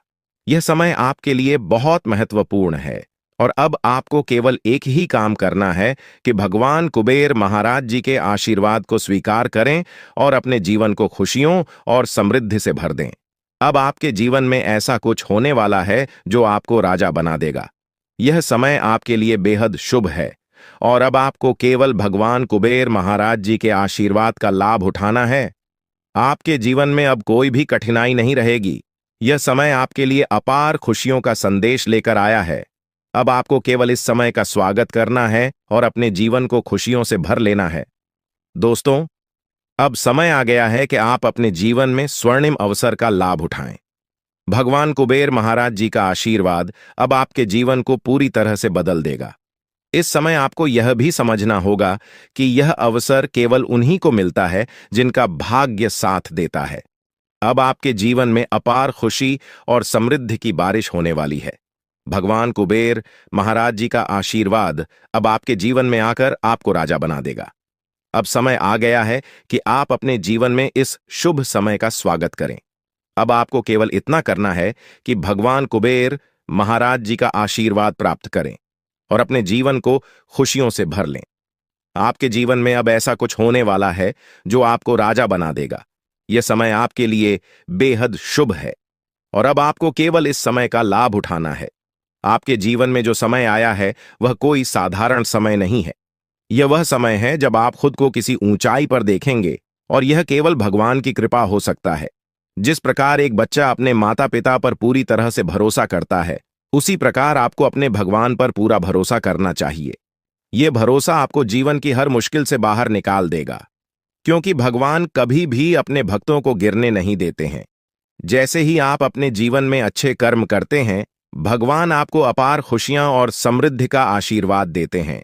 यह समय आपके लिए बहुत महत्वपूर्ण है, और अब आपको केवल एक ही काम करना है कि भगवान कुबेर महाराज जी के आशीर्वाद को स्वीकार करें और अपने जीवन को खुशियों और समृद्धि से भर दें। अब आपके जीवन में ऐसा कुछ होने वाला है जो आपको राजा बना देगा। यह समय आपके लिए बेहद शुभ है, और अब आपको केवल भगवान कुबेर महाराज जी के आशीर्वाद का लाभ उठाना है। आपके जीवन में अब कोई भी कठिनाई नहीं रहेगी। यह समय आपके लिए अपार खुशियों का संदेश लेकर आया है। अब आपको केवल इस समय का स्वागत करना है और अपने जीवन को खुशियों से भर लेना है। दोस्तों, अब समय आ गया है कि आप अपने जीवन में स्वर्णिम अवसर का लाभ उठाएं। भगवान कुबेर महाराज जी का आशीर्वाद अब आपके जीवन को पूरी तरह से बदल देगा। इस समय आपको यह भी समझना होगा कि यह अवसर केवल उन्हीं को मिलता है जिनका भाग्य साथ देता है। अब आपके जीवन में अपार खुशी और समृद्धि की बारिश होने वाली है। भगवान कुबेर महाराज जी का आशीर्वाद अब आपके जीवन में आकर आपको राजा बना देगा। अब समय आ गया है कि आप अपने जीवन में इस शुभ समय का स्वागत करें। अब आपको केवल इतना करना है कि भगवान कुबेर महाराज जी का आशीर्वाद प्राप्त करें और अपने जीवन को खुशियों से भर लें। आपके जीवन में अब ऐसा कुछ होने वाला है जो आपको राजा बना देगा। यह समय आपके लिए बेहद शुभ है, और अब आपको केवल इस समय का लाभ उठाना है। आपके जीवन में जो समय आया है वह कोई साधारण समय नहीं है। यह वह समय है जब आप खुद को किसी ऊंचाई पर देखेंगे, और यह केवल भगवान की कृपा हो सकता है। जिस प्रकार एक बच्चा अपने माता पिता पर पूरी तरह से भरोसा करता है, उसी प्रकार आपको अपने भगवान पर पूरा भरोसा करना चाहिए। यह भरोसा आपको जीवन की हर मुश्किल से बाहर निकाल देगा, क्योंकि भगवान कभी भी अपने भक्तों को गिरने नहीं देते हैं। जैसे ही आप अपने जीवन में अच्छे कर्म करते हैं, भगवान आपको अपार खुशियां और समृद्धि का आशीर्वाद देते हैं।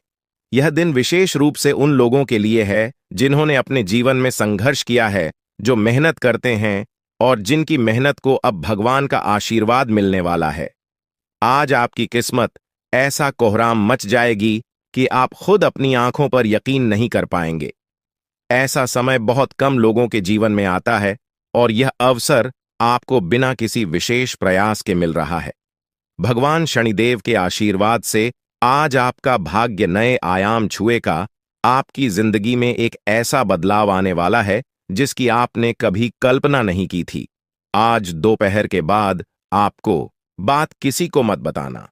यह दिन विशेष रूप से उन लोगों के लिए है जिन्होंने अपने जीवन में संघर्ष किया है, जो मेहनत करते हैं और जिनकी मेहनत को अब भगवान का आशीर्वाद मिलने वाला है। आज आपकी किस्मत ऐसा कोहराम मच जाएगी कि आप खुद अपनी आंखों पर यकीन नहीं कर पाएंगे। ऐसा समय बहुत कम लोगों के जीवन में आता है, और यह अवसर आपको बिना किसी विशेष प्रयास के मिल रहा है। भगवान शनिदेव के आशीर्वाद से आज आपका भाग्य नए आयाम छुएगा। आपकी जिंदगी में एक ऐसा बदलाव आने वाला है जिसकी आपने कभी कल्पना नहीं की थी। आज दोपहर के बाद आपको बात किसी को मत बताना।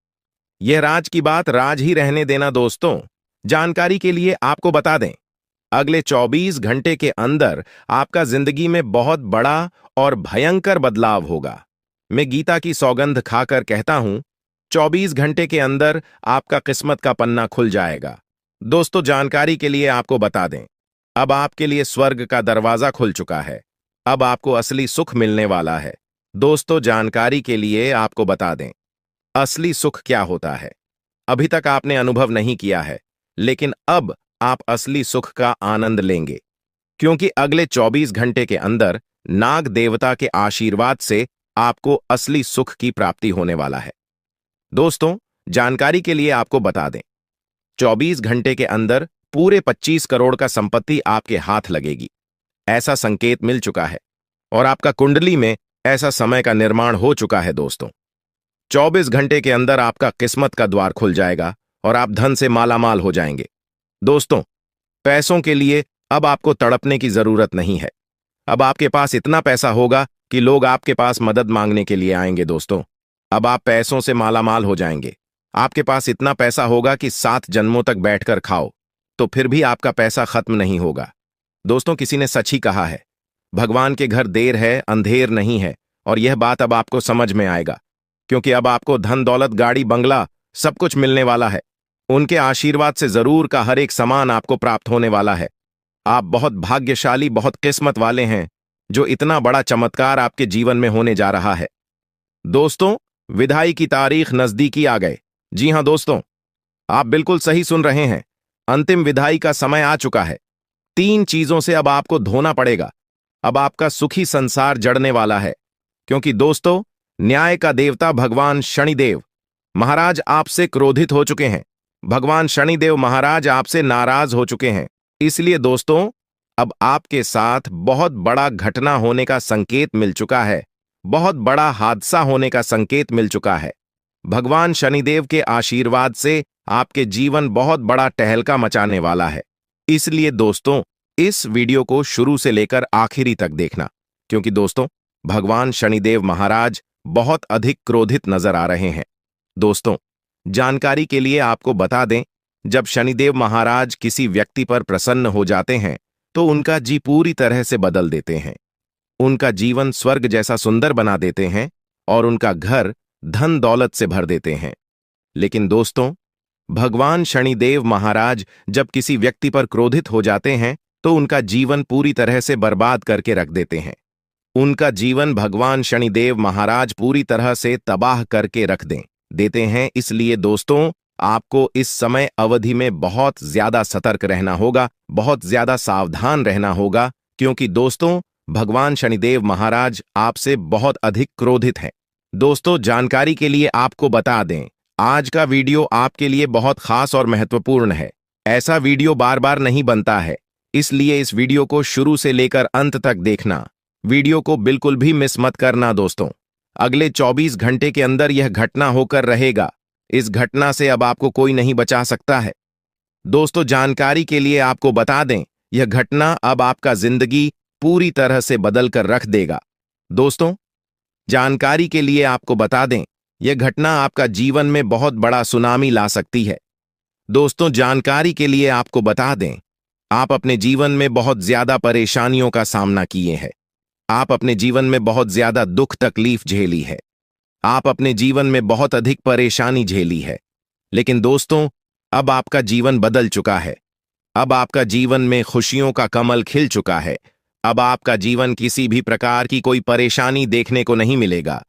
यह राज की बात राज ही रहने देना। दोस्तों, जानकारी के लिए आपको बता दें, अगले 24 घंटे के अंदर आपका जिंदगी में बहुत बड़ा और भयंकर बदलाव होगा। मैं गीता की सौगंध खाकर कहता हूं, 24 घंटे के अंदर आपका किस्मत का पन्ना खुल जाएगा। दोस्तों, जानकारी के लिए आपको बता दें, अब आपके लिए स्वर्ग का दरवाजा खुल चुका है। अब आपको असली सुख मिलने वाला है। दोस्तों, जानकारी के लिए आपको बता दें, असली सुख क्या होता है अभी तक आपने अनुभव नहीं किया है, लेकिन अब आप असली सुख का आनंद लेंगे, क्योंकि अगले 24 घंटे के अंदर नाग देवता के आशीर्वाद से आपको असली सुख की प्राप्ति होने वाला है। दोस्तों, जानकारी के लिए आपको बता दें, 24 घंटे के अंदर पूरे 25 करोड़ का संपत्ति आपके हाथ लगेगी। ऐसा संकेत मिल चुका है और आपका कुंडली में ऐसा समय का निर्माण हो चुका है। दोस्तों, 24 घंटे के अंदर आपका किस्मत का द्वार खुल जाएगा और आप धन से मालामाल हो जाएंगे। दोस्तों, पैसों के लिए अब आपको तड़पने की जरूरत नहीं है। अब आपके पास इतना पैसा होगा कि लोग आपके पास मदद मांगने के लिए आएंगे। दोस्तों, अब आप पैसों से मालामाल हो जाएंगे। आपके पास इतना पैसा होगा कि 7 जन्मों तक बैठकर खाओ तो फिर भी आपका पैसा खत्म नहीं होगा। दोस्तों, किसी ने सच ही कहा है, भगवान के घर देर है अंधेर नहीं है। और यह बात अब आपको समझ में आएगा, क्योंकि अब आपको धन दौलत गाड़ी बंगला सब कुछ मिलने वाला है। उनके आशीर्वाद से जरूर का हर एक सामान आपको प्राप्त होने वाला है। आप बहुत भाग्यशाली, बहुत किस्मत वाले हैं जो इतना बड़ा चमत्कार आपके जीवन में होने जा रहा है। दोस्तों, विदाई की तारीख नजदीकी आ गए। जी हां दोस्तों, आप बिल्कुल सही सुन रहे हैं। अंतिम विदाई का समय आ चुका है। 3 चीजों से अब आपको धोना पड़ेगा। अब आपका सुखी संसार जड़ने वाला है, क्योंकि दोस्तों, न्याय का देवता भगवान शनिदेव महाराज आपसे क्रोधित हो चुके हैं। भगवान शनिदेव महाराज आपसे नाराज हो चुके हैं। इसलिए दोस्तों, अब आपके साथ बहुत बड़ा घटना होने का संकेत मिल चुका है। बहुत बड़ा हादसा होने का संकेत मिल चुका है। भगवान शनिदेव के आशीर्वाद से आपके जीवन बहुत बड़ा टहलका मचाने वाला है। इसलिए दोस्तों, इस वीडियो को शुरू से लेकर आखिरी तक देखना, क्योंकि दोस्तों, भगवान शनिदेव महाराज बहुत अधिक क्रोधित नजर आ रहे हैं। दोस्तों, जानकारी के लिए आपको बता दें, जब शनिदेव महाराज किसी व्यक्ति पर प्रसन्न हो जाते हैं तो उनका जी पूरी तरह से बदल देते हैं। उनका जीवन स्वर्ग जैसा सुंदर बना देते हैं और उनका घर धन दौलत से भर देते हैं। लेकिन दोस्तों, भगवान शनिदेव महाराज जब किसी व्यक्ति पर क्रोधित हो जाते हैं तो उनका जीवन पूरी तरह से बर्बाद करके रख देते हैं। उनका जीवन भगवान शनिदेव महाराज पूरी तरह से तबाह करके रख देते हैं। इसलिए दोस्तों, आपको इस समय अवधि में बहुत ज्यादा सतर्क रहना होगा, बहुत ज्यादा सावधान रहना होगा, क्योंकि दोस्तों, भगवान शनिदेव महाराज आपसे बहुत अधिक क्रोधित हैं। दोस्तों, जानकारी के लिए आपको बता दें, आज का वीडियो आपके लिए बहुत खास और महत्वपूर्ण है। ऐसा वीडियो बार बार नहीं बनता है, इसलिए इस वीडियो को शुरू से लेकर अंत तक देखना। वीडियो को बिल्कुल भी मिस मत करना। दोस्तों, अगले 24 घंटे के अंदर यह घटना होकर रहेगा। इस घटना से अब आपको कोई नहीं बचा सकता है। दोस्तों, जानकारी के लिए आपको बता दें, यह घटना अब आपका जिंदगी पूरी तरह से बदल कर रख देगा। दोस्तों, जानकारी के लिए आपको बता दें, यह घटना आपका जीवन में बहुत बड़ा सुनामी ला सकती है। दोस्तों, जानकारी के लिए आपको बता दें, आप अपने जीवन में बहुत ज्यादा परेशानियों का सामना किए हैं। आप अपने जीवन में बहुत ज्यादा दुख तकलीफ झेली है। आप अपने जीवन में बहुत अधिक परेशानी झेली है। लेकिन दोस्तों, अब आपका जीवन बदल चुका है। अब आपका जीवन में खुशियों का कमल खिल चुका है। अब आपका जीवन किसी भी प्रकार की कोई परेशानी देखने को नहीं मिलेगा।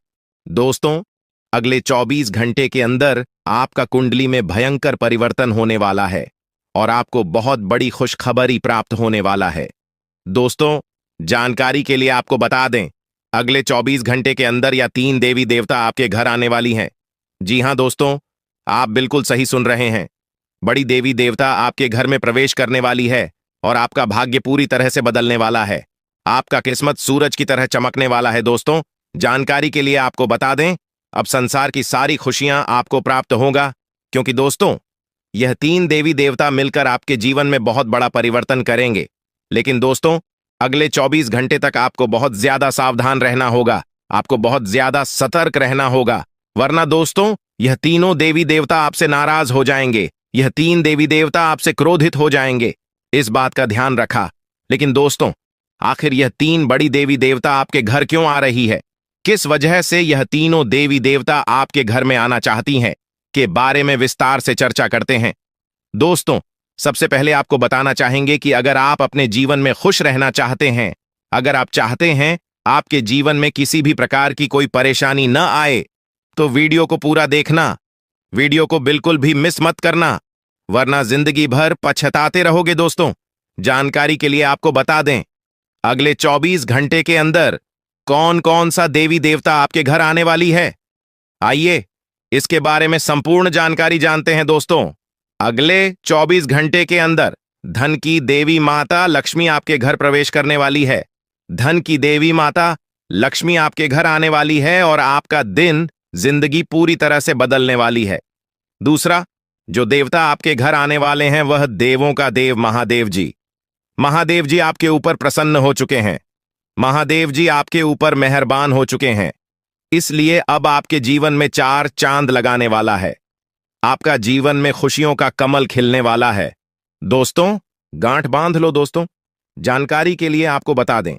दोस्तों, अगले 24 घंटे के अंदर आपका कुंडली में भयंकर परिवर्तन होने वाला है और आपको बहुत बड़ी खुशखबरी प्राप्त होने वाला है। दोस्तों, जानकारी के लिए आपको बता दें, अगले 24 घंटे के अंदर या 3 देवी देवता आपके घर आने वाली हैं। जी हां दोस्तों, आप बिल्कुल सही सुन रहे हैं। बड़ी देवी देवता आपके घर में प्रवेश करने वाली है और आपका भाग्य पूरी तरह से बदलने वाला है। आपका किस्मत सूरज की तरह चमकने वाला है। दोस्तों, जानकारी के लिए आपको बता दें, अब संसार की सारी खुशियां आपको प्राप्त होगा, क्योंकि दोस्तों यह 3 देवी देवता मिलकर आपके जीवन में बहुत बड़ा परिवर्तन करेंगे। लेकिन दोस्तों अगले 24 घंटे तक आपको बहुत ज्यादा सावधान रहना होगा, आपको बहुत ज्यादा सतर्क रहना होगा, वरना दोस्तों यह तीनों देवी देवता आपसे नाराज हो जाएंगे, यह 3 देवी देवता आपसे क्रोधित हो जाएंगे। इस बात का ध्यान रखा। लेकिन दोस्तों आखिर यह 3 बड़ी देवी देवता आपके घर क्यों आ रही है, किस वजह से यह तीनों देवी देवता आपके घर में आना चाहती हैं के बारे में विस्तार से चर्चा करते हैं। दोस्तों सबसे पहले आपको बताना चाहेंगे कि अगर आप अपने जीवन में खुश रहना चाहते हैं, अगर आप चाहते हैं आपके जीवन में किसी भी प्रकार की कोई परेशानी न आए, तो वीडियो को पूरा देखना, वीडियो को बिल्कुल भी मिस मत करना, वरना जिंदगी भर पछताते रहोगे। दोस्तों जानकारी के लिए आपको बता दें, अगले 24 घंटे के अंदर कौन कौन सा देवी देवता आपके घर आने वाली है, आइए इसके बारे में संपूर्ण जानकारी जानते हैं। दोस्तों अगले 24 घंटे के अंदर धन की देवी माता लक्ष्मी आपके घर प्रवेश करने वाली है। धन की देवी माता लक्ष्मी आपके घर आने वाली है और आपका दिन जिंदगी पूरी तरह से बदलने वाली है। दूसरा जो देवता आपके घर आने वाले हैं वह देवों का देव महादेव जी। महादेव जी आपके ऊपर प्रसन्न हो चुके हैं, महादेव जी आपके ऊपर मेहरबान हो चुके हैं, इसलिए अब आपके जीवन में 4 चांद लगाने वाला है, आपका जीवन में खुशियों का कमल खिलने वाला है। दोस्तों गांठ बांध लो। दोस्तों जानकारी के लिए आपको बता दें,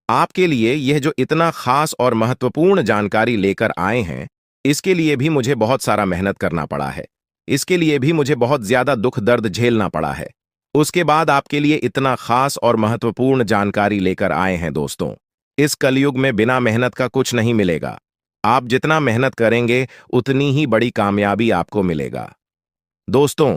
आपके लिए यह जो इतना खास और महत्वपूर्ण जानकारी लेकर आए हैं, इसके लिए भी मुझे बहुत सारा मेहनत करना पड़ा है, इसके लिए भी मुझे बहुत ज्यादा दुख दर्द झेलना पड़ा है। उसके बाद आपके लिए इतना खास और महत्वपूर्ण जानकारी लेकर आए हैं। दोस्तों इस कलयुग में बिना मेहनत का कुछ नहीं मिलेगा, आप जितना मेहनत करेंगे उतनी ही बड़ी कामयाबी आपको मिलेगा। दोस्तों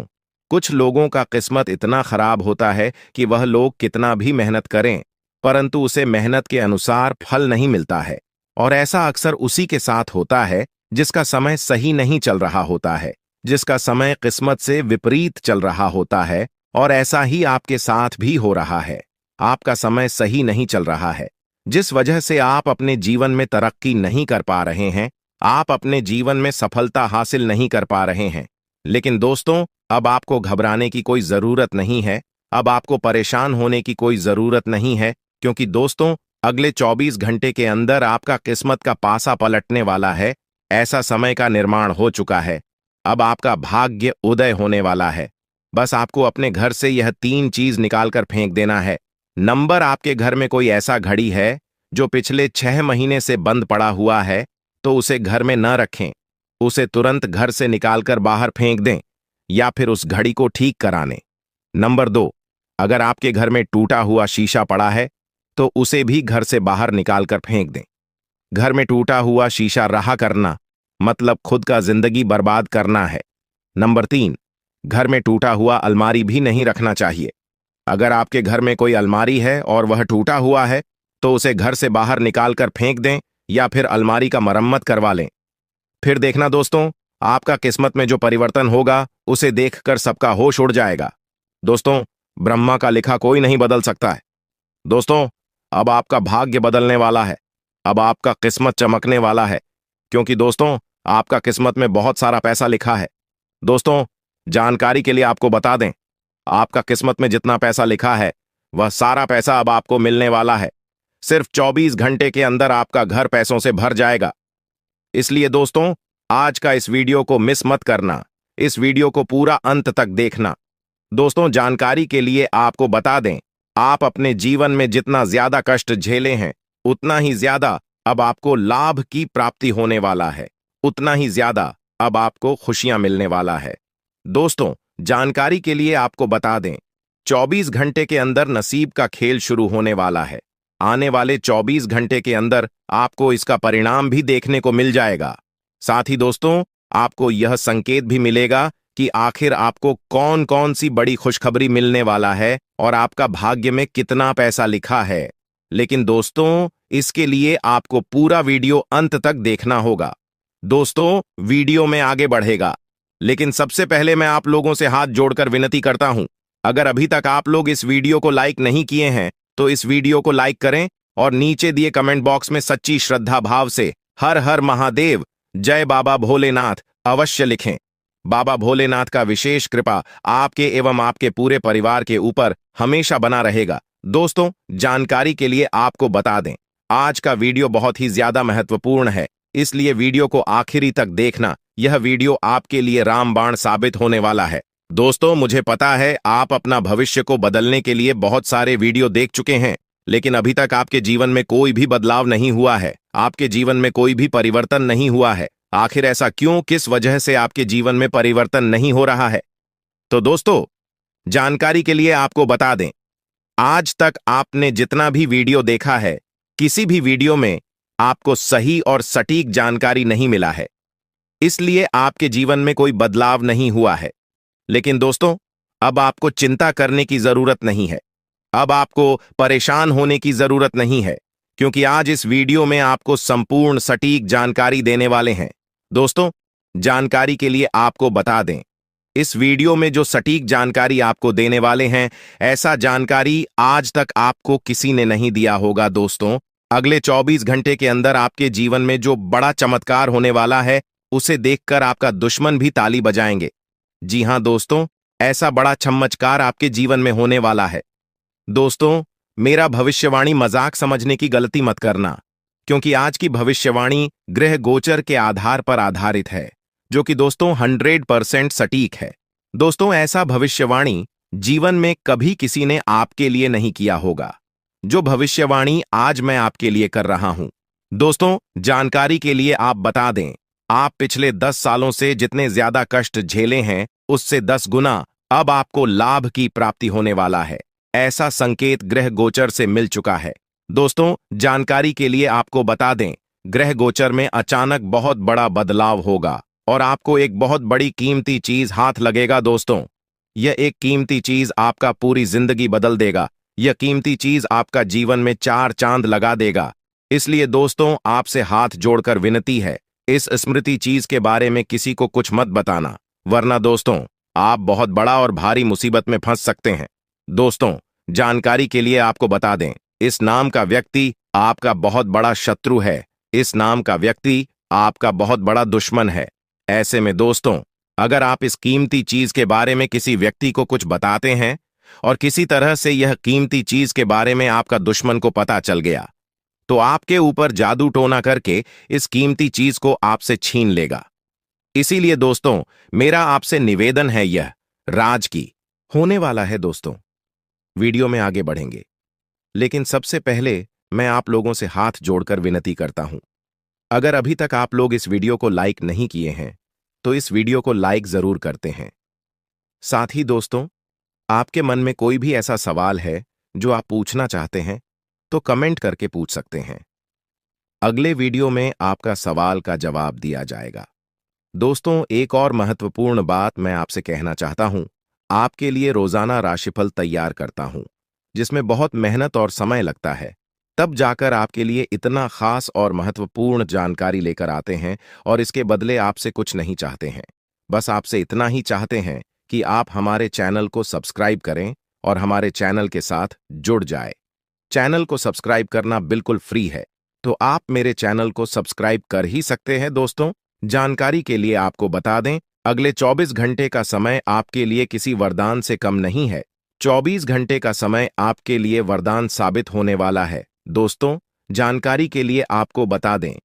कुछ लोगों का किस्मत इतना खराब होता है कि वह लोग कितना भी मेहनत करें परंतु उसे मेहनत के अनुसार फल नहीं मिलता है, और ऐसा अक्सर उसी के साथ होता है जिसका समय सही नहीं चल रहा होता है, जिसका समय किस्मत से विपरीत चल रहा होता है। और ऐसा ही आपके साथ भी हो रहा है, आपका समय सही नहीं चल रहा है, जिस वजह से आप अपने जीवन में तरक्की नहीं कर पा रहे हैं, आप अपने जीवन में सफलता हासिल नहीं कर पा रहे हैं। लेकिन दोस्तों अब आपको घबराने की कोई जरूरत नहीं है, अब आपको परेशान होने की कोई जरूरत नहीं है, क्योंकि दोस्तों अगले 24 घंटे के अंदर आपका किस्मत का पासा पलटने वाला है। ऐसा समय का निर्माण हो चुका है, अब आपका भाग्य उदय होने वाला है। बस आपको अपने घर से यह 3 चीज निकालकर फेंक देना है। नंबर, आपके घर में कोई ऐसा घड़ी है जो पिछले 6 महीने से बंद पड़ा हुआ है, तो उसे घर में न रखें, उसे तुरंत घर से निकालकर बाहर फेंक दें या फिर उस घड़ी को ठीक कराने। नंबर 2, अगर आपके घर में टूटा हुआ शीशा पड़ा है तो उसे भी घर से बाहर निकालकर फेंक दें। घर में टूटा हुआ शीशा रहा करना मतलब खुद का जिंदगी बर्बाद करना है। नंबर 3, घर में टूटा हुआ अलमारी भी नहीं रखना चाहिए। अगर आपके घर में कोई अलमारी है और वह टूटा हुआ है तो उसे घर से बाहर निकालकर फेंक दें या फिर अलमारी का मरम्मत करवा लें। फिर देखना दोस्तों आपका किस्मत में जो परिवर्तन होगा उसे देखकर सबका होश उड़ जाएगा। दोस्तों ब्रह्मा का लिखा कोई नहीं बदल सकता है। दोस्तों अब आपका भाग्य बदलने वाला है, अब आपका किस्मत चमकने वाला है, क्योंकि दोस्तों आपका किस्मत में बहुत सारा पैसा लिखा है। दोस्तों जानकारी के लिए आपको बता दें, आपका किस्मत में जितना पैसा लिखा है वह सारा पैसा अब आपको मिलने वाला है। सिर्फ 24 घंटे के अंदर आपका घर पैसों से भर जाएगा। इसलिए दोस्तों आज का इस वीडियो को मिस मत करना, इस वीडियो को पूरा अंत तक देखना। दोस्तों जानकारी के लिए आपको बता दें, आप अपने जीवन में जितना ज्यादा कष्ट झेले हैं उतना ही ज्यादा अब आपको लाभ की प्राप्ति होने वाला है, उतना ही ज्यादा अब आपको खुशियां मिलने वाला है। दोस्तों जानकारी के लिए आपको बता दें, 24 घंटे के अंदर नसीब का खेल शुरू होने वाला है। आने वाले 24 घंटे के अंदर आपको इसका परिणाम भी देखने को मिल जाएगा। साथ ही दोस्तों आपको यह संकेत भी मिलेगा कि आखिर आपको कौन कौन सी बड़ी खुशखबरी मिलने वाला है और आपका भाग्य में कितना पैसा लिखा है। लेकिन दोस्तों इसके लिए आपको पूरा वीडियो अंत तक देखना होगा। दोस्तों वीडियो में आगे बढ़ेगा, लेकिन सबसे पहले मैं आप लोगों से हाथ जोड़कर विनती करता हूं, अगर अभी तक आप लोग इस वीडियो को लाइक नहीं किए हैं तो इस वीडियो को लाइक करें और नीचे दिए कमेंट बॉक्स में सच्ची श्रद्धा भाव से हर हर महादेव, जय बाबा भोलेनाथ अवश्य लिखें। बाबा भोलेनाथ का विशेष कृपा आपके एवं आपके पूरे परिवार के ऊपर हमेशा बना रहेगा। दोस्तों, जानकारी के लिए आपको बता दें, आज का वीडियो बहुत ही ज्यादा महत्वपूर्ण है, इसलिए वीडियो को आखिरी तक देखना। यह वीडियो आपके लिए रामबाण साबित होने वाला है। दोस्तों, मुझे पता है आप अपना भविष्य को बदलने के लिए बहुत सारे वीडियो देख चुके हैं, लेकिन अभी तक आपके जीवन में कोई भी बदलाव नहीं हुआ है, आपके जीवन में कोई भी परिवर्तन नहीं हुआ है। आखिर ऐसा क्यों, किस वजह से आपके जीवन में परिवर्तन नहीं हो रहा है? तो दोस्तों, जानकारी के लिए आपको बता दें, आज तक आपने जितना भी वीडियो देखा है, किसी भी वीडियो में आपको सही और सटीक जानकारी नहीं मिला है, इसलिए आपके जीवन में कोई बदलाव नहीं हुआ है। लेकिन दोस्तों, अब आपको चिंता करने की जरूरत नहीं है, अब आपको परेशान होने की जरूरत नहीं है, क्योंकि आज इस वीडियो में आपको संपूर्ण सटीक जानकारी देने वाले हैं। दोस्तों, जानकारी के लिए आपको बता दें, इस वीडियो में जो सटीक जानकारी आपको देने वाले हैं, ऐसा जानकारी आज तक आपको किसी ने नहीं दिया होगा। दोस्तों, अगले 24 घंटे के अंदर आपके जीवन में जो बड़ा चमत्कार होने वाला है, उसे देखकर आपका दुश्मन भी ताली बजाएंगे। जी हां दोस्तों, ऐसा बड़ा चमत्कार आपके जीवन में होने वाला है। दोस्तों, मेरा भविष्यवाणी मजाक समझने की गलती मत करना, क्योंकि आज की भविष्यवाणी ग्रह गोचर के आधार पर आधारित है, जो कि दोस्तों 100% सटीक है। दोस्तों, ऐसा भविष्यवाणी जीवन में कभी किसी ने आपके लिए नहीं किया होगा, जो भविष्यवाणी आज मैं आपके लिए कर रहा हूं। दोस्तों, जानकारी के लिए आप बता दें, आप पिछले 10 सालों से जितने ज्यादा कष्ट झेले हैं, उससे 10 गुना अब आपको लाभ की प्राप्ति होने वाला है, ऐसा संकेत ग्रह गोचर से मिल चुका है। दोस्तों, जानकारी के लिए आपको बता दें, ग्रह गोचर में अचानक बहुत बड़ा बदलाव होगा और आपको एक बहुत बड़ी कीमती चीज हाथ लगेगा। दोस्तों, यह एक कीमती चीज आपका पूरी जिंदगी बदल देगा, यह कीमती चीज आपका जीवन में 4 चांद लगा देगा। इसलिए दोस्तों, आपसे हाथ जोड़कर विनती है, इस स्मृति चीज के बारे में किसी को कुछ मत बताना, वरना दोस्तों आप बहुत बड़ा और भारी मुसीबत में फंस सकते हैं। दोस्तों, जानकारी के लिए आपको बता दें, इस नाम का व्यक्ति आपका बहुत बड़ा शत्रु है, इस नाम का व्यक्ति आपका बहुत बड़ा दुश्मन है। ऐसे में दोस्तों, अगर आप इस कीमती चीज के बारे में किसी व्यक्ति को कुछ बताते हैं और किसी तरह से यह कीमती चीज के बारे में आपका दुश्मन को पता चल गया, तो आपके ऊपर जादू टोना करके इस कीमती चीज को आपसे छीन लेगा। इसीलिए दोस्तों, मेरा आपसे निवेदन है, यह राज की होने वाला है। दोस्तों, वीडियो में आगे बढ़ेंगे, लेकिन सबसे पहले मैं आप लोगों से हाथ जोड़कर विनती करता हूं, अगर अभी तक आप लोग इस वीडियो को लाइक नहीं किए हैं, तो इस वीडियो को लाइक जरूर करते हैं। साथ ही दोस्तों, आपके मन में कोई भी ऐसा सवाल है जो आप पूछना चाहते हैं, तो कमेंट करके पूछ सकते हैं। अगले वीडियो में आपका सवाल का जवाब दिया जाएगा। दोस्तों, एक और महत्वपूर्ण बात मैं आपसे कहना चाहता हूं, आपके लिए रोजाना राशिफल तैयार करता हूं, जिसमें बहुत मेहनत और समय लगता है, तब जाकर आपके लिए इतना खास और महत्वपूर्ण जानकारी लेकर आते हैं, और इसके बदले आपसे कुछ नहीं चाहते हैं, बस आपसे इतना ही चाहते हैं कि आप हमारे चैनल को सब्सक्राइब करें और हमारे चैनल के साथ जुड़ जाए। चैनल को सब्सक्राइब करना बिल्कुल फ्री है, तो आप मेरे चैनल को सब्सक्राइब कर ही सकते हैं। दोस्तों, जानकारी के लिए आपको बता दें, अगले 24 घंटे का समय आपके लिए किसी वरदान से कम नहीं है। 24 घंटे का समय आपके लिए वरदान साबित होने वाला है। दोस्तों, जानकारी के लिए आपको बता दें,